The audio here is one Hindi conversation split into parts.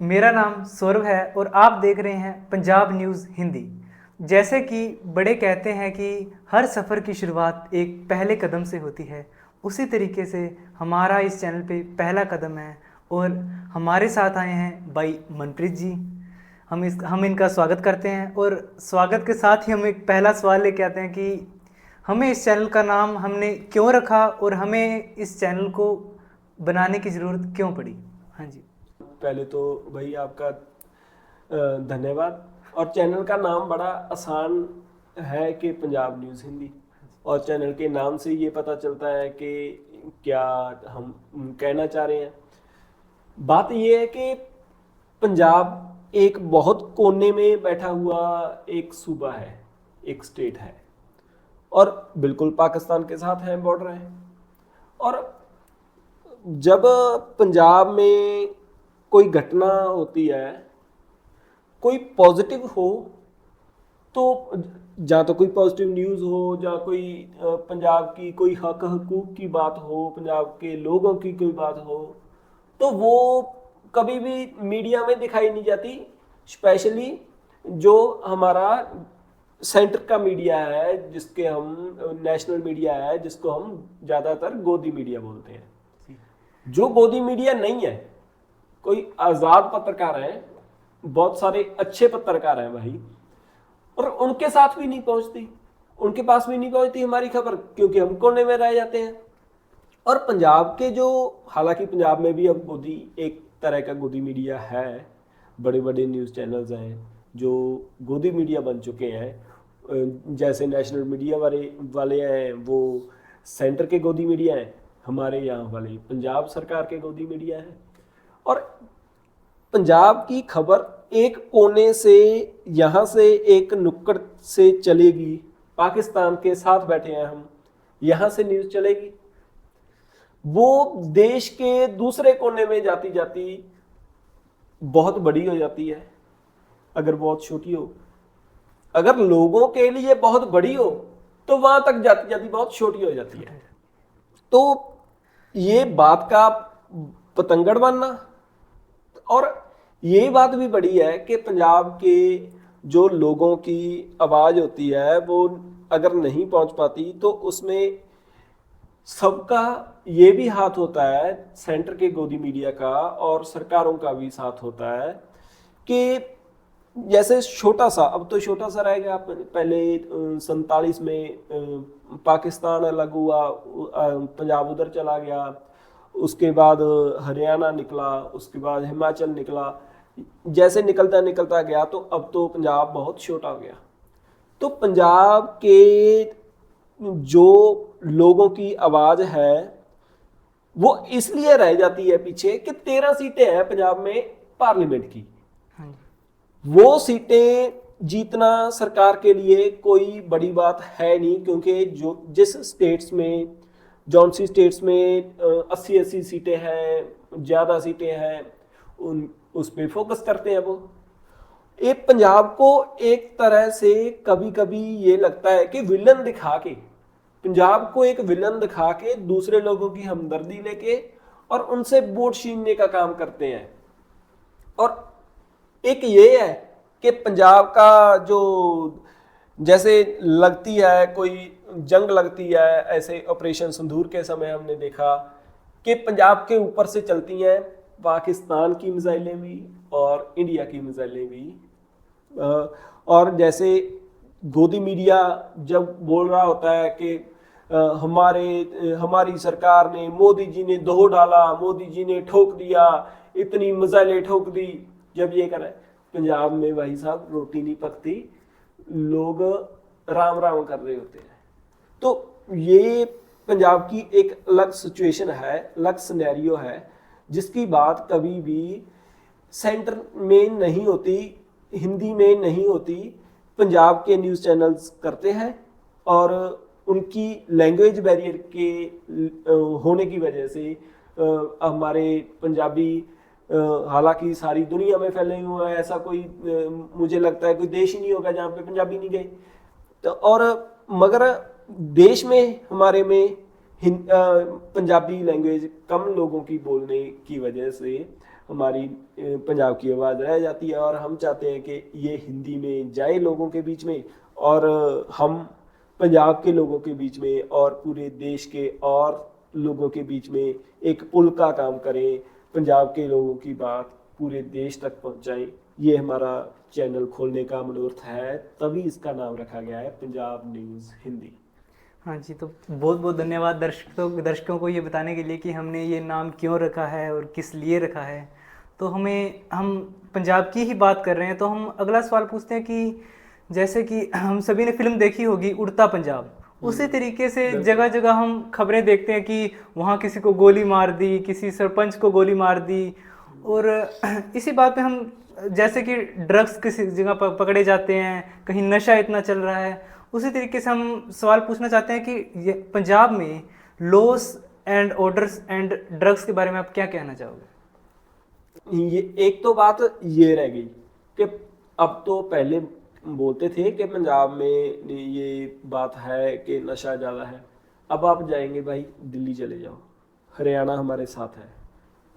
मेरा नाम सौरभ है और आप देख रहे हैं पंजाब न्यूज़ हिंदी। जैसे कि बड़े कहते हैं कि हर सफ़र की शुरुआत एक पहले कदम से होती है, उसी तरीके से हमारा इस चैनल पे पहला कदम है और हमारे साथ आए हैं भाई मनप्रीत जी। हम इनका स्वागत करते हैं और स्वागत के साथ ही हम एक पहला सवाल लेके आते हैं कि हमें इस चैनल का नाम हमने क्यों रखा और हमें इस चैनल को बनाने की ज़रूरत क्यों पड़ी। हाँ जी। पहले तो भाई आपका धन्यवाद। और चैनल का नाम बड़ा आसान है कि पंजाब न्यूज़ हिंदी, और चैनल के नाम से ये पता चलता है कि क्या हम कहना चाह रहे हैं। बात ये है कि पंजाब एक बहुत कोने में बैठा हुआ एक सूबा है, एक स्टेट है, और बिल्कुल पाकिस्तान के साथ है, बॉर्डर है। और जब पंजाब में कोई घटना होती है, कोई पॉजिटिव हो, तो जहाँ तो कोई पॉजिटिव न्यूज़ हो, जहाँ कोई पंजाब की कोई हक हकूक की बात हो, पंजाब के लोगों की कोई बात हो, तो वो कभी भी मीडिया में दिखाई नहीं जाती। स्पेशली जो हमारा सेंटर का मीडिया है, जिसके हम नेशनल मीडिया है, जिसको हम ज़्यादातर गोदी मीडिया बोलते हैं। जो गोदी मीडिया नहीं है, कोई आज़ाद पत्रकार हैं, बहुत सारे अच्छे पत्रकार हैं भाई, और उनके साथ भी नहीं पहुंचती, उनके पास भी नहीं पहुंचती हमारी खबर, क्योंकि हम कोने में रह जाते हैं। और पंजाब के जो, हालांकि पंजाब में भी अब गोदी, एक तरह का गोदी मीडिया है, बड़े बड़े न्यूज़ चैनल्स हैं जो गोदी मीडिया बन चुके हैं। जैसे नेशनल मीडिया वाले वाले हैं, वो सेंटर के गोदी मीडिया हैं, हमारे यहाँ वाले पंजाब सरकार के गोदी मीडिया हैं। और पंजाब की खबर एक कोने से, यहाँ से एक नुक्कड़ से चलेगी, पाकिस्तान के साथ बैठे हैं हम, यहाँ से न्यूज़ चलेगी, वो देश के दूसरे कोने में जाती जाती बहुत बड़ी हो जाती है। अगर बहुत छोटी हो, अगर लोगों के लिए बहुत बड़ी हो, तो वहां तक जाती जाती बहुत छोटी हो जाती है। तो ये बात का पतंगड़ बनना, और यही बात भी बड़ी है कि पंजाब के जो लोगों की आवाज़ होती है, वो अगर नहीं पहुंच पाती, तो उसमें सबका ये भी हाथ होता है, सेंटर के गोदी मीडिया का और सरकारों का भी साथ होता है। कि जैसे छोटा सा, अब तो छोटा सा रह गया, पहले 47 में पाकिस्तान अलग हुआ, पंजाब उधर चला गया, उसके बाद हरियाणा निकला, उसके बाद हिमाचल निकला, जैसे निकलता निकलता गया, तो अब तो पंजाब बहुत छोटा हो गया। तो पंजाब के जो लोगों की आवाज़ है, वो इसलिए रह जाती है पीछे कि 13 सीटें हैं पंजाब में पार्लियामेंट की। वो सीटें जीतना सरकार के लिए कोई बड़ी बात है नहीं, क्योंकि जो जिस स्टेट्स में, जौन सी स्टेट्स में 80-80 सीटें हैं, ज़्यादा सीटें हैं, उस पर फोकस करते हैं वो। एक पंजाब को एक तरह से कभी कभी ये लगता है कि विलन दिखा के, पंजाब को एक विलन दिखा के, दूसरे लोगों की हमदर्दी लेके और उनसे वोट छीनने का काम करते हैं। और एक ये है कि पंजाब का जो, जैसे लगती है कोई जंग लगती है, ऐसे ऑपरेशन सिंदूर के समय हमने देखा कि पंजाब के ऊपर से चलती हैं पाकिस्तान की मिसाइलें भी और इंडिया की मिसाइलें भी। और जैसे गोदी मीडिया जब बोल रहा होता है कि हमारी सरकार ने, मोदी जी ने धो डाला, मोदी जी ने ठोक दिया, इतनी मिसाइलें ठोक दी, जब ये करें, पंजाब में भाई साहब रोटी नहीं पकती, लोग राम राम कर रहे होते हैं। तो ये पंजाब की एक अलग सिचुएशन है, अलग सिनेरियो है, जिसकी बात कभी भी सेंटर में नहीं होती, हिंदी में नहीं होती। पंजाब के न्यूज़ चैनल्स करते हैं, और उनकी लैंग्वेज बैरियर के होने की वजह से हमारे पंजाबी, हालांकि सारी दुनिया में फैले हुए हैं, ऐसा कोई मुझे लगता है कोई देश ही नहीं होगा जहाँ पे पंजाबी नहीं गए। तो और मगर देश में हमारे में पंजाबी लैंग्वेज कम लोगों की बोलने की वजह से हमारी पंजाब की आवाज़ रह जाती है, और हम चाहते हैं कि ये हिंदी में जाए लोगों के बीच में, और हम पंजाब के लोगों के बीच में और पूरे देश के और लोगों के बीच में एक पुल का काम करें, पंजाब के लोगों की बात पूरे देश तक पहुंचाएं। ये हमारा चैनल खोलने का मनोरथ है, तभी इसका नाम रखा गया है पंजाब न्यूज़ हिंदी। हाँ जी, तो बहुत बहुत धन्यवाद दर्शकों को ये बताने के लिए कि हमने ये नाम क्यों रखा है और किस लिए रखा है। तो हम पंजाब की ही बात कर रहे हैं, तो हम अगला सवाल पूछते हैं कि जैसे कि हम सभी ने फिल्म देखी होगी उड़ता पंजाब, उसी तरीके से जगह जगह हम खबरें देखते हैं कि वहाँ किसी को गोली मार दी, किसी सरपंच को गोली मार दी। और इसी बात पे हम जैसे कि ड्रग्स किसी जगह पकड़े जाते हैं, कहीं नशा इतना चल रहा है, उसी तरीके से हम सवाल पूछना चाहते हैं कि ये पंजाब में loss and orders and drugs के बारे में आप क्या कहना चाहोगे? ये एक तो बात ये रह गई कि अब तो पहले बोलते थे कि पंजाब में ये बात है कि नशा ज़्यादा है। अब आप जाएंगे भाई दिल्ली चले जाओ, हरियाणा हमारे साथ है,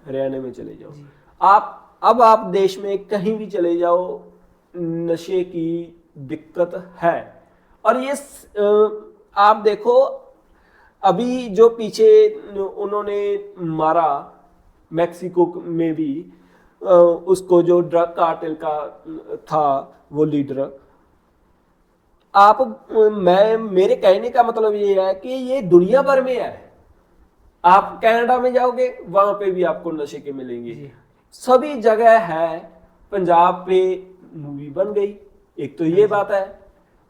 हरियाणा में चले जाओ आप देश में कहीं भी चले जाओ, नशे की दिक्कत है। और ये आप देखो अभी जो पीछे उन्होंने मारा मैक्सिको में भी, उसको जो ड्रग कार्टेल का था वो लीडर, मेरे कहने का मतलब ये है कि ये दुनिया भर में है। आप कनाडा में जाओगे वहां पे भी आपको नशे के मिलेंगे, सभी जगह है। पंजाब पे मूवी बन गई, एक तो ये बात है।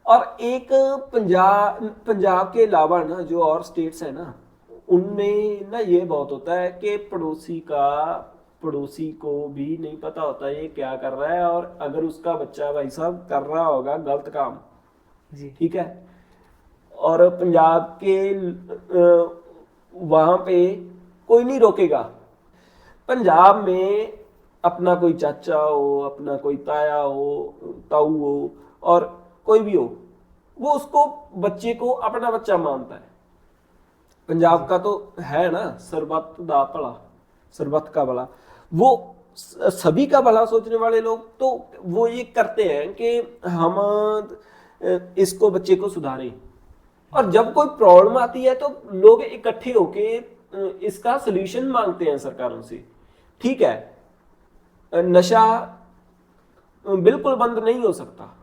और एक पंजाब के अलावा ना जो और स्टेट्स है ना, उनमें ना ये बहुत होता है कि पड़ोसी को भी नहीं पता होता ये क्या कर रहा है, और अगर उसका बच्चा भाई साहब कर रहा होगा गलत काम, ठीक है, और पंजाब के वहां पे कोई नहीं रोकेगा। पंजाब में अपना कोई चाचा हो, अपना कोई ताया हो, ताऊ हो, और कोई भी हो, वो उसको बच्चे को अपना बच्चा मानता है। पंजाब का तो है ना सरबत दा भला, सरबत का भला, वो सभी का भला सोचने वाले लोग तो वो ये करते हैं कि हम इसको बच्चे को सुधारें। और जब कोई प्रॉब्लम आती है तो लोग इकट्ठे होके इसका सलूशन मांगते हैं सरकारों से। ठीक है, नशा बिल्कुल बंद नहीं हो सकता,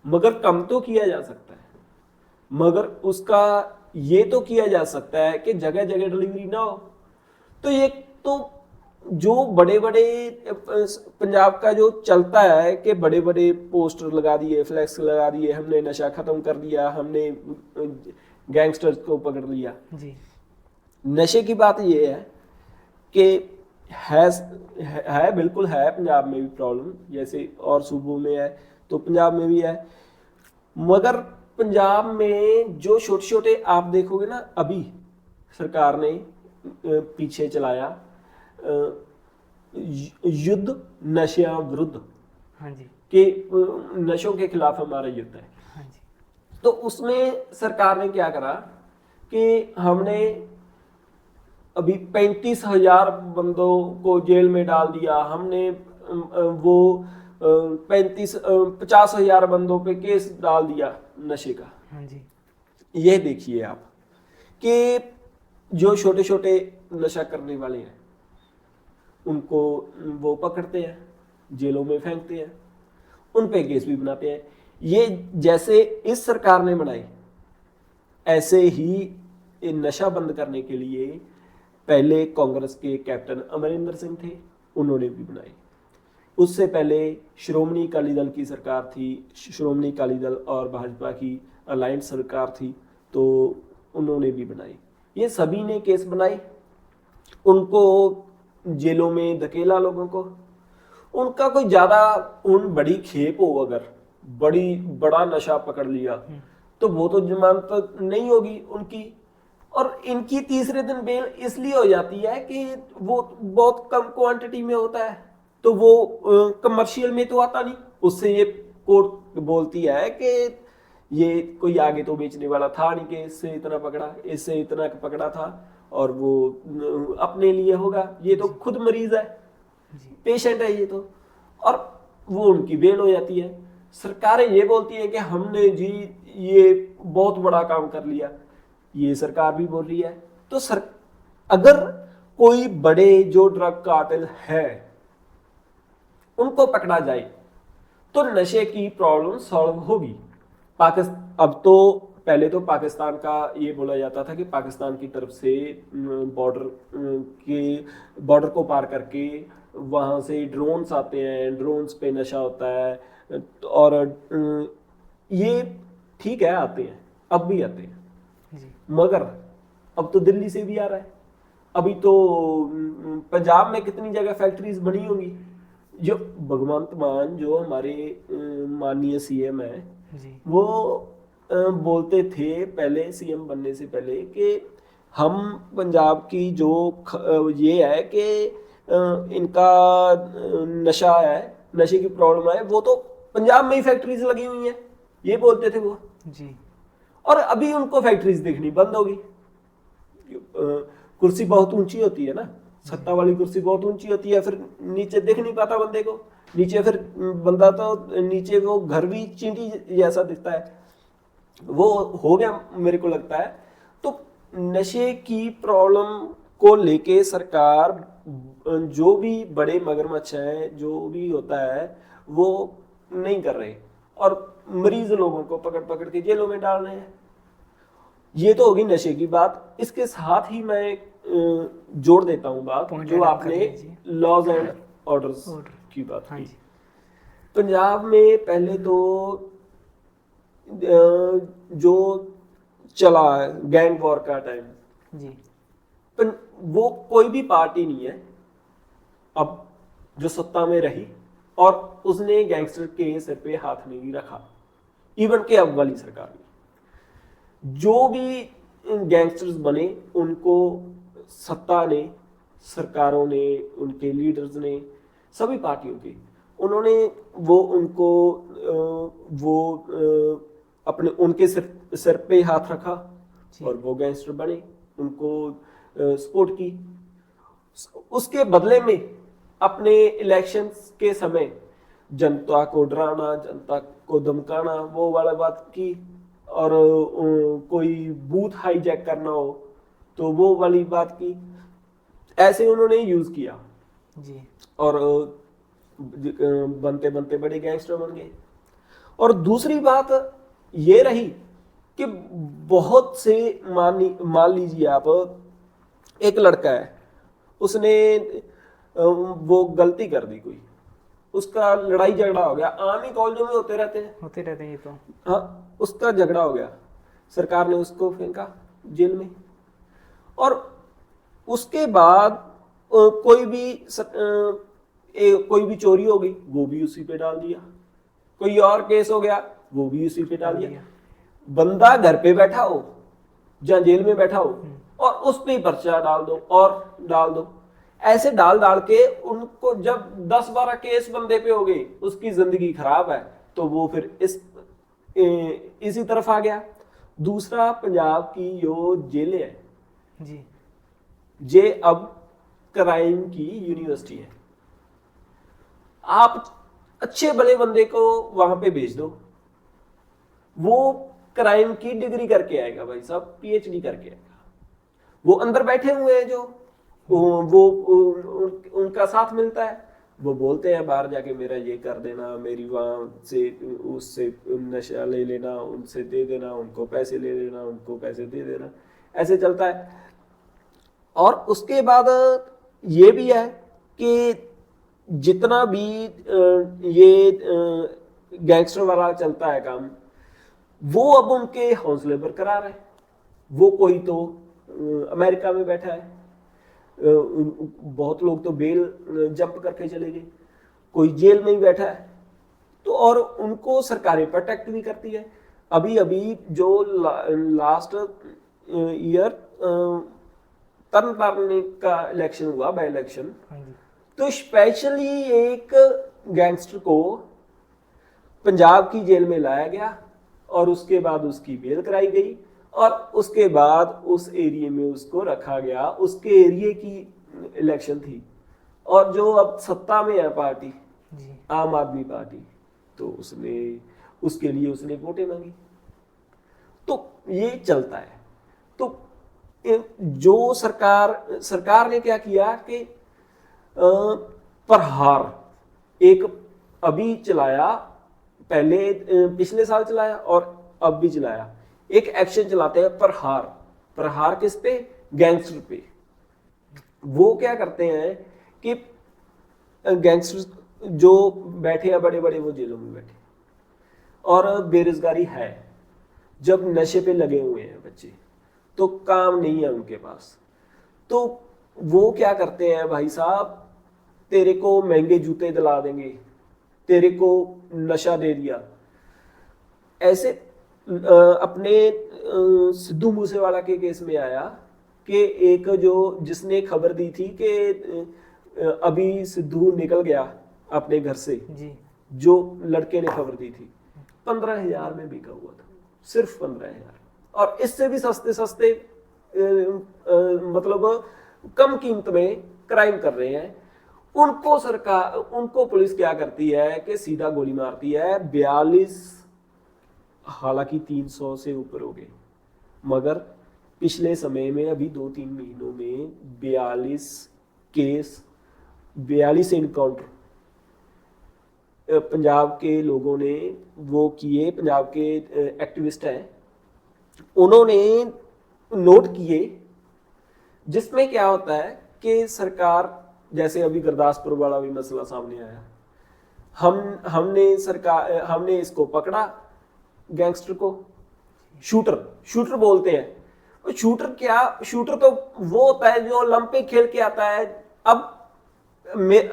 मगर कम तो किया जा सकता है। मगर उसका ये तो किया जा सकता है कि जगह जगह डिलीवरी ना हो। तो ये तो जो बड़े बड़े पंजाब का जो चलता है कि बड़े बड़े पोस्टर लगा दिए, फ्लैक्स लगा दिए, हमने नशा खत्म कर दिया, हमने गैंगस्टर्स को पकड़ लिया जी। नशे की बात ये है कि है बिल्कुल है पंजाब में भी प्रॉब्लम, जैसे और सूबों में है तो पंजाब में भी है। मगर पंजाब में जो छोटे छोटे आप देखोगे ना, अभी सरकार ने पीछे चलाया युद्ध नशा विरुद्ध, हाँ जी, कि नशों के खिलाफ हमारा युद्ध है, हाँ जी। तो उसमें सरकार ने क्या करा कि हमने अभी 35,000 बंदों को जेल में डाल दिया, हमने वो 50,000 बंदों पे केस डाल दिया नशे का, हाँ जी। ये देखिए आप कि जो छोटे छोटे नशा करने वाले हैं उनको वो पकड़ते हैं, जेलों में फेंकते हैं, उन पे केस भी बनाते हैं। ये जैसे इस सरकार ने बनाई, ऐसे ही नशा बंद करने के लिए पहले कांग्रेस के कैप्टन अमरिंदर सिंह थे, उन्होंने भी बनाई। उससे पहले श्रोमणी अकाली दल की सरकार थी, श्रोमणी अकाली दल और भाजपा की अलायंस सरकार थी, तो उन्होंने भी बनाई। ये सभी ने केस बनाए, उनको जेलों में धकेला लोगों को। उनका कोई ज्यादा बड़ी खेप हो, अगर बड़ा नशा पकड़ लिया तो वो तो जमानत नहीं होगी उनकी। और इनकी तीसरे दिन बेल इसलिए हो जाती है कि वो बहुत कम क्वांटिटी में होता है, तो वो कमर्शियल में तो आता नहीं। उससे ये कोर्ट बोलती है कि ये कोई आगे तो बेचने वाला था नहीं कि इससे इतना पकड़ा, इससे इतना पकड़ा था और वो अपने लिए होगा, ये तो खुद मरीज है। जी पेशेंट है ये तो, और वो उनकी बेल हो जाती है। सरकारें ये बोलती है कि हमने जी ये बहुत बड़ा काम कर लिया, ये सरकार भी बोल रही है। तो अगर कोई बड़े जो ड्रग कार्टेल है उनको पकड़ा जाए तो नशे की प्रॉब्लम सॉल्व होगी। पाकिस्तान अब तो, पहले तो पाकिस्तान का ये बोला जाता था कि पाकिस्तान की तरफ से बॉर्डर को पार करके वहाँ से ड्रोन्स आते हैं, ड्रोन्स पे नशा होता है, और ये ठीक है, आते हैं, अब भी आते हैं, जी मगर अब तो दिल्ली से भी आ रहा है। अभी तो पंजाब में कितनी जगह फैक्ट्रीज बनी होंगी। जो भगवंत मान, जो हमारे माननीय सीएम है, जी वो बोलते थे पहले, सीएम बनने से पहले, कि हम पंजाब की जो ये है कि इनका नशा है, नशे की प्रॉब्लम है, वो तो पंजाब में ही फैक्ट्रीज लगी हुई हैं, ये बोलते थे वो। जी और अभी उनको फैक्ट्रीज दिखनी बंद होगी। कुर्सी बहुत ऊंची होती है ना, सत्ता वाली कुर्सी बहुत ऊंची होती है, फिर नीचे दिख नहीं पाता बंदे को। नीचे फिर बंदा तो नीचे वो घर भी चींटी जैसा दिखता है। वो हो गया मेरे को लगता है। तो नशे की प्रॉब्लम को लेके सरकार, जो भी बड़े मगरमच्छ हैं, जो भी होता है, वो नहीं कर रहे, और मरीज लोगों को पकड़ पकड़ के जेलों में डाल रहे हैं। ये तो होगी नशे की बात। इसके साथ ही मैं जोड़ देता हूँ बात, Point जो add कर आपने लीजिए। Laws and orders Order। की बात हाँ की। जी पंजाब में पहले तो जो चला गैंग वॉर का टाइम, जी वो कोई भी पार्टी नहीं है अब जो सत्ता में रही और उसने गैंगस्टर के सिर पे हाथ नहीं रखा। इवन के अब वाली सरकार में जो भी गैंगस्टर्स बने, उनको सत्ता ने, सरकारों ने, उनके लीडर्स ने, सभी पार्टियों के, उन्होंने वो उनको अपने उनके सिर पे हाथ रखा जी और वो गैंगस्टर बने, उनको सपोर्ट की। उसके बदले में अपने इलेक्शंस के समय जनता को डराना, जनता को धमकाना, वो वाला बात की। और कोई बूथ हाईजैक करना हो तो वो वाली बात की। ऐसे उन्होंने यूज किया जी और बनते बनते बड़े गैंगस्टर बन गए। और दूसरी बात ये रही कि बहुत से, मान लीजिए आप, एक लड़का है, उसने वो गलती कर दी कोई, उसका लड़ाई झगड़ा हो गया, आम ही कॉलेजों में होते रहते हैं। ये तो हाँ, उसका झगड़ा हो गया, सरकार ने उसको फेंका जेल में। और उसके बाद कोई भी चोरी हो गई, वो भी उसी पे डाल दिया। कोई और केस हो गया, वो भी उसी पे डाल दिया। बंदा घर पे बैठा हो या जेल में बैठा हो और उस पे पर्चा डाल दो और डाल दो। ऐसे डाल डाल के उनको, जब 10-12 केस बंदे पे हो गए, उसकी जिंदगी खराब है, तो वो फिर इसी तरफ आ गया। दूसरा, पंजाब की जो जेलें हैं, जी ये अब क्राइम की यूनिवर्सिटी है। आप अच्छे भले बंदे को वहां पे भेज दो, वो क्राइम की डिग्री करके आएगा, भाई साहब, पीएचडी करके आएगा। वो अंदर बैठे हुए हैं जो उनका साथ मिलता है, वो बोलते हैं बाहर जाके मेरा ये कर देना, मेरी वहां से उससे नशा ले लेना, उनसे दे देना, उनको पैसे ले लेना, उनको पैसे दे देना, ऐसे चलता है। और उसके बाद ये भी है कि जितना भी ये गैंगस्टर वाला चलता है काम, वो अब उनके हौसले बरकरार है। वो कोई तो अमेरिका में बैठा है, बहुत लोग तो बेल जंप करके चले गए, कोई जेल में ही बैठा है। तो और उनको सरकारें प्रोटेक्ट भी करती है। अभी अभी जो लास्ट ईयर तरन तारन का इलेक्शन हुआ, बाई इलेक्शन, तो स्पेशली एक गैंगस्टर को पंजाब की जेल में लाया गया और उसके बाद उसकी बेल कराई गई और उसके बाद उस एरिया में उसको रखा गया। उसके एरिया की इलेक्शन थी और जो अब सत्ता में है पार्टी जी आम आदमी पार्टी, तो उसने उसके लिए उसने वोटें मांगी। तो ये चलता है। तो जो सरकार ने क्या किया कि प्रहार एक अभी चलाया, पहले पिछले साल चलाया और अब भी चलाया, एक एक्शन चलाते हैं प्रहार। प्रहार किस पे? गैंगस्टर पे। वो क्या करते हैं कि गैंगस्टर जो बैठे हैं बड़े बड़े, वो जेलों में बैठे, और बेरोजगारी है, जब नशे पे लगे हुए हैं बच्चे, तो काम नहीं है उनके पास, तो वो क्या करते हैं भाई साहब, तेरे को महंगे जूते दिला देंगे, तेरे को नशा दे दिया। ऐसे अपने सिद्धू मूसेवाला के केस में आया कि एक जो जिसने खबर दी थी कि अभी सिद्धू निकल गया अपने घर से, जी जो लड़के ने खबर दी थी, 15,000 में बिका हुआ था, सिर्फ 15,000। और इससे भी सस्ते सस्ते मतलब कम कीमत में क्राइम कर रहे हैं। उनको पुलिस क्या करती है कि सीधा गोली मारती है। 42, हालांकि 300 से ऊपर हो गए, मगर पिछले समय में अभी 2-3 महीनों में 42 केस, 42 एनकाउंटर पंजाब के लोगों ने वो किए। पंजाब के एक्टिविस्ट हैं, उन्होंने नोट किए, जिसमें क्या होता है कि सरकार, जैसे अभी गुरदासपुर वाला भी मसला सामने आया, हमने इसको पकड़ा, गैंगस्टर को, शूटर बोलते हैं। शूटर तो वो होता है जो ओलंपिक खेल के आता है। अब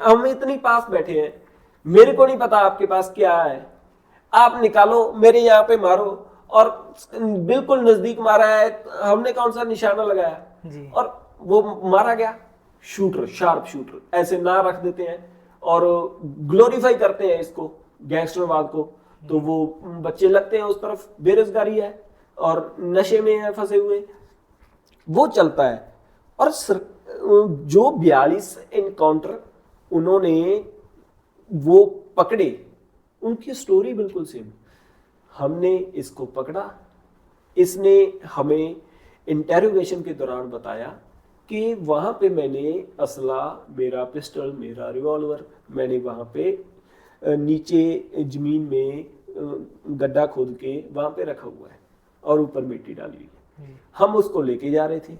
हम इतनी पास बैठे हैं, मेरे को नहीं पता आपके पास क्या है, आप निकालो, मेरे यहाँ पे मारो, और बिल्कुल नजदीक मारा है, हमने कौन सा निशाना लगाया जी और वो मारा गया। शूटर, शार्प शूटर, ऐसे ना रख देते हैं और ग्लोरीफाई करते हैं इसको, गैंगस्टरवाद को। तो वो बच्चे लगते हैं उस तरफ, बेरोजगारी है और नशे में है फंसे हुए, वो चलता है। और जो 42 एनकाउंटर उन्होंने वो पकड़े, उनकी स्टोरी बिल्कुल सेम। हमने इसको पकड़ा, इसने हमें इंटेरोगेशन के दौरान बताया कि वहाँ पे मैंने असला, मेरा पिस्टल, मेरा रिवॉल्वर, मैंने वहाँ पे नीचे जमीन में गड्ढा खोद के वहाँ पे रखा हुआ है और ऊपर मिट्टी डाली हुई है। हम उसको लेके जा रहे थे,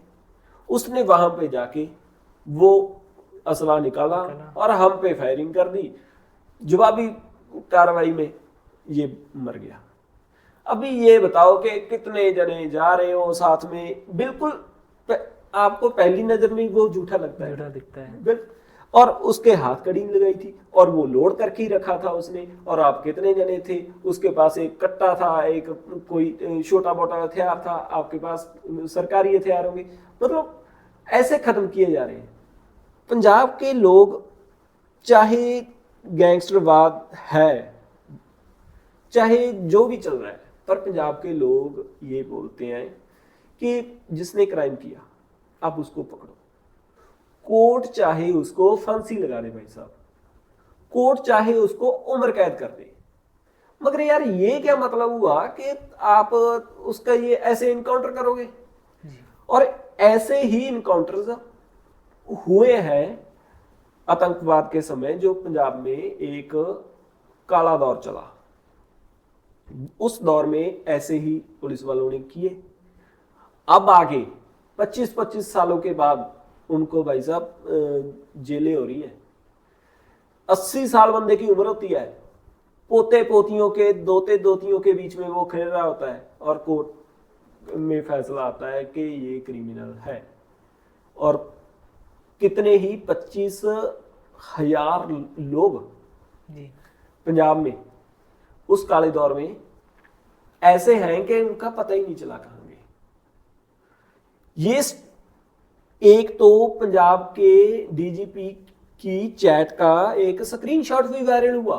उसने वहाँ पे जाके वो असला निकाला और हम पे फायरिंग कर दी। जवाबी कार्रवाई में ये मर गया। अभी ये बताओ कि कितने जने जा रहे हो साथ में, बिल्कुल आपको पहली नजर में वो झूठा लगता है, झूठा दिखता है। और उसके हाथ कड़ी लगाई थी और वो लोड करके ही रखा था उसने। और आप कितने जने थे, उसके पास एक कट्टा था, एक कोई छोटा मोटा हथियार था, आपके पास सरकारी हथियार होंगे। मतलब ऐसे खत्म किए जा रहे हैं पंजाब के लोग। चाहे गैंगस्टरवाद है, चाहे जो भी चल रहा है, पर पंजाब के लोग ये बोलते हैं कि जिसने क्राइम किया आप उसको पकड़ो। कोर्ट चाहे उसको फांसी लगा दे भाई साहब, कोर्ट चाहे उसको उम्र कैद कर दे, मगर यार ये क्या मतलब हुआ कि आप उसका ये ऐसे इनकाउंटर करोगे। और ऐसे ही इनकाउंटर्स हुए हैं आतंकवाद के समय, जो पंजाब में एक काला दौर चला, उस दौर में ऐसे ही पुलिस वालों ने किए। अब आगे 25-25 सालों के बाद उनको भाई साहब जेलें हो रही है। 80 साल बंदे की उम्र होती है, पोते पोतियों के, दोते दोतियों के बीच में वो खेल रहा होता है और कोर्ट में फैसला आता है कि ये क्रिमिनल है। और कितने ही 25,000 लोग पंजाब में उस काले दौर में ऐसे हैं कि उनका पता ही नहीं चला कहां गए। ये एक तो पंजाब के डीजीपी की चैट का एक स्क्रीनशॉट भी वायरल हुआ।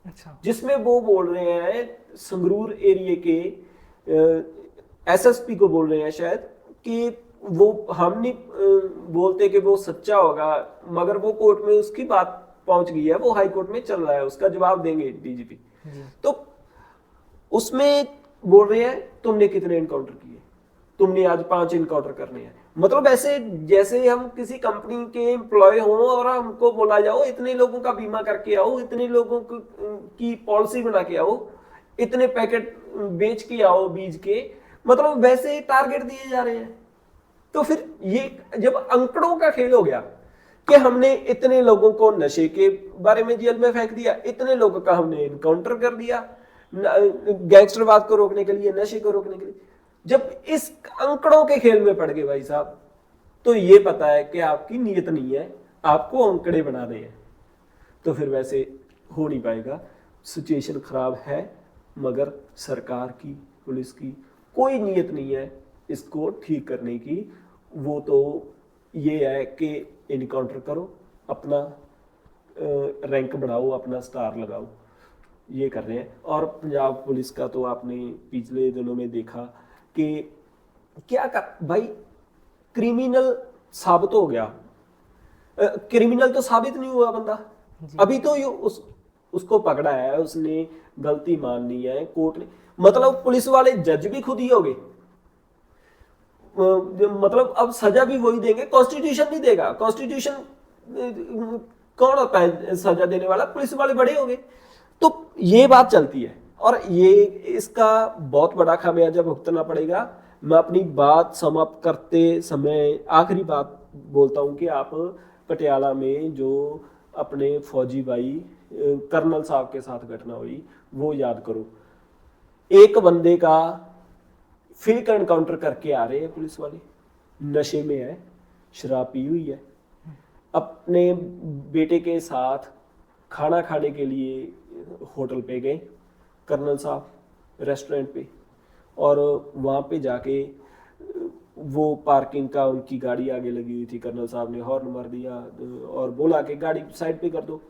अच्छा। जिसमें वो बोल रहे हैं, संगरूर एरिया के एसएसपी को बोल रहे हैं शायद, कि वो हम नहीं बोलते कि वो सच्चा होगा, मगर वो कोर्ट में उसकी बात पहुंच गई है, वो हाई कोर्ट में चल रहा है, उसका जवाब देंगे डीजीपी। तो उसमें बोल रहे हैं तुमने कितने इनकाउंटर किए, तुमने आज 5 इनकाउंटर करने हैं। मतलब ऐसे जैसे हम किसी कंपनी के एम्प्लॉय हो और हमको बोला जाओ इतने लोगों का बीमा करके आओ, इतने लोगों की पॉलिसी बना के आओ, इतने पैकेट बेच के आओ बीज के, मतलब वैसे टारगेट दिए जा रहे हैं। तो फिर ये जब अंकड़ों का खेल हो गया कि हमने इतने लोगों को नशे के बारे में जेल में फेंक दिया, इतने लोगों का हमने इनकाउंटर कर दिया गैंगस्टरवाद को रोकने के लिए, नशे को रोकने के लिए, जब इस अंकड़ों के खेल में पड़ गए भाई साहब, तो ये पता है कि आपकी नीयत नहीं है, आपको अंकड़े बना रहे हैं, तो फिर वैसे हो नहीं पाएगा। सिचुएशन खराब है, मगर सरकार की, पुलिस की कोई नीयत नहीं है इसको ठीक करने की। वो तो ये है कि इनकाउंटर करो, अपना रैंक बढ़ाओ, अपना स्टार लगाओ, ये कर रहे हैं। और पंजाब पुलिस का तो आपने पिछले दिनों में देखा कि क्या कर भाई, क्रिमिनल साबित हो गया, क्रिमिनल तो साबित नहीं हुआ बंदा, अभी तो ये उसको पकड़ा है, उसने गलती माननी है, कोर्ट ने, मतलब पुलिस वाले जज भी खुद ही हो गए, मतलब अब सजा भी वही देंगे, कॉन्स्टिट्यूशन नहीं देगा। कॉन्स्टिट्यूशन कौन होता है सजा देने वाला, पुलिस वाले बड़े हो गए। तो ये बात चलती है और ये इसका बहुत बड़ा खामियाजा भुगतना पड़ेगा। मैं अपनी बात समाप्त करते समय आखिरी बात बोलता हूं कि आप पटियाला में जो अपने फौजी भाई कर्नल साहब के साथ घटना हुई वो याद करो। एक बंदे का फेक एनकाउंटर करके आ रहे हैं पुलिस वाले, नशे में है, शराब पी हुई है, अपने बेटे के साथ खाना खाने के लिए होटल पे गए कर्नल साहब, रेस्टोरेंट पे, और वहाँ पे जाके वो पार्किंग का उनकी गाड़ी आगे लगी हुई थी, कर्नल साहब ने हॉर्न मार दिया और बोला कि गाड़ी साइड पे कर दो।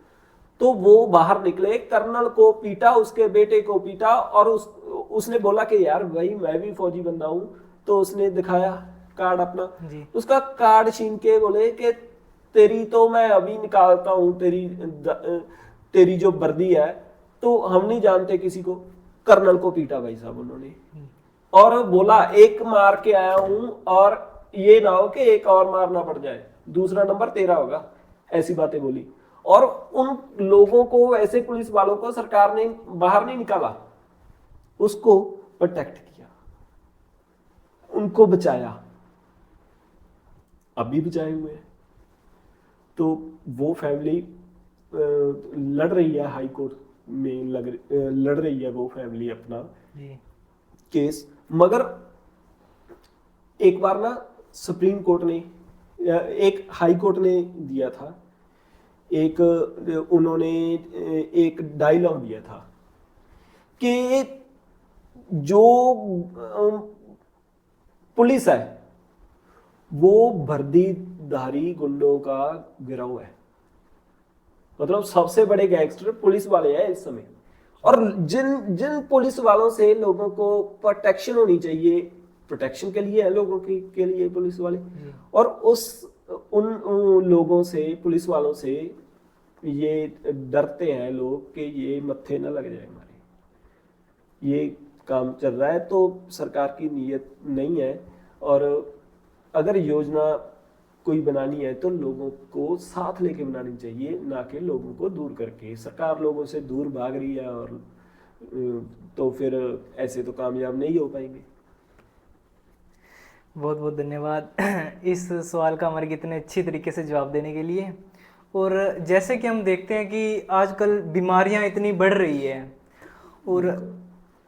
तो वो बाहर निकले, कर्नल को पीटा, उसके बेटे को पीटा, और उसने बोला कि यार भाई मैं भी फौजी बंदा हूँ, तो उसने दिखाया कार्ड अपना, उसका कार्ड छीन के बोले कि तेरी तो मैं अभी निकालता हूँ, तेरी जो वर्दी है, तो हम नहीं जानते किसी को। कर्नल को पीटा भाई साहब उन्होंने, और बोला एक मार के आया हूं और ये ना हो कि एक और मारना पड़ जाए, दूसरा नंबर तेरा होगा, ऐसी बातें बोली। और उन लोगों को, ऐसे पुलिस वालों को सरकार ने बाहर नहीं निकाला, उसको प्रोटेक्ट किया, उनको बचाया, अभी बचाए हुए हैं। तो वो फैमिली लड़ रही है हाई कोर्ट में, लड़ रही है वो फैमिली अपना केस, मगर एक बार ना सुप्रीम कोर्ट ने, एक हाई कोर्ट ने दिया था, एक उन्होंने एक डायलॉग दिया था कि जो पुलिस है वो वर्दीधारी गुंडों का गिरोह है, मतलब सबसे बड़े गैंगस्टर पुलिस वाले हैं इस समय। और जिन जिन पुलिस वालों से लोगों को प्रोटेक्शन होनी चाहिए, प्रोटेक्शन के लिए है लोगों के लिए पुलिस वाले, और उन लोगों से, पुलिस वालों से ये डरते हैं लोग कि ये मत्थे ना लग जाए हमारे, ये काम चल रहा है। तो सरकार की नीयत नहीं है, और अगर योजना कोई बनानी है तो लोगों को साथ लेके बनानी चाहिए, ना कि लोगों को दूर करके। सरकार लोगों से दूर भाग रही है, और तो फिर ऐसे तो कामयाब नहीं हो पाएंगे। बहुत बहुत धन्यवाद इस सवाल का हमारे कितने अच्छी तरीके से जवाब देने के लिए। और जैसे कि हम देखते हैं कि आजकल बीमारियां इतनी बढ़ रही है और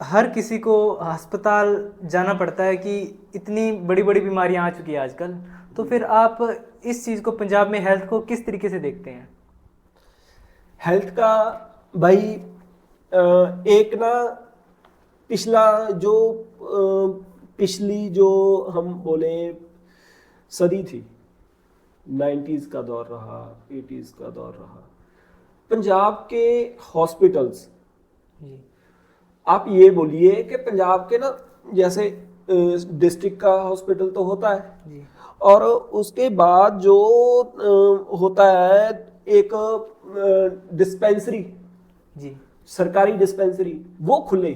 हर किसी को अस्पताल जाना पड़ता है कि इतनी बड़ी बड़ी बीमारियां आ चुकी है आजकल। तो फिर आप इस चीज़ को, पंजाब में हेल्थ को किस तरीके से देखते हैं? हेल्थ का भाई एक ना पिछली जो हम बोले सदी थी, 90s का दौर रहा, 80s का दौर रहा, पंजाब के हॉस्पिटल्स, आप ये बोलिए कि पंजाब के ना, जैसे डिस्ट्रिक्ट का हॉस्पिटल तो होता है, और उसके बाद जो होता है एक डिस्पेंसरी, जी सरकारी डिस्पेंसरी, वो खुले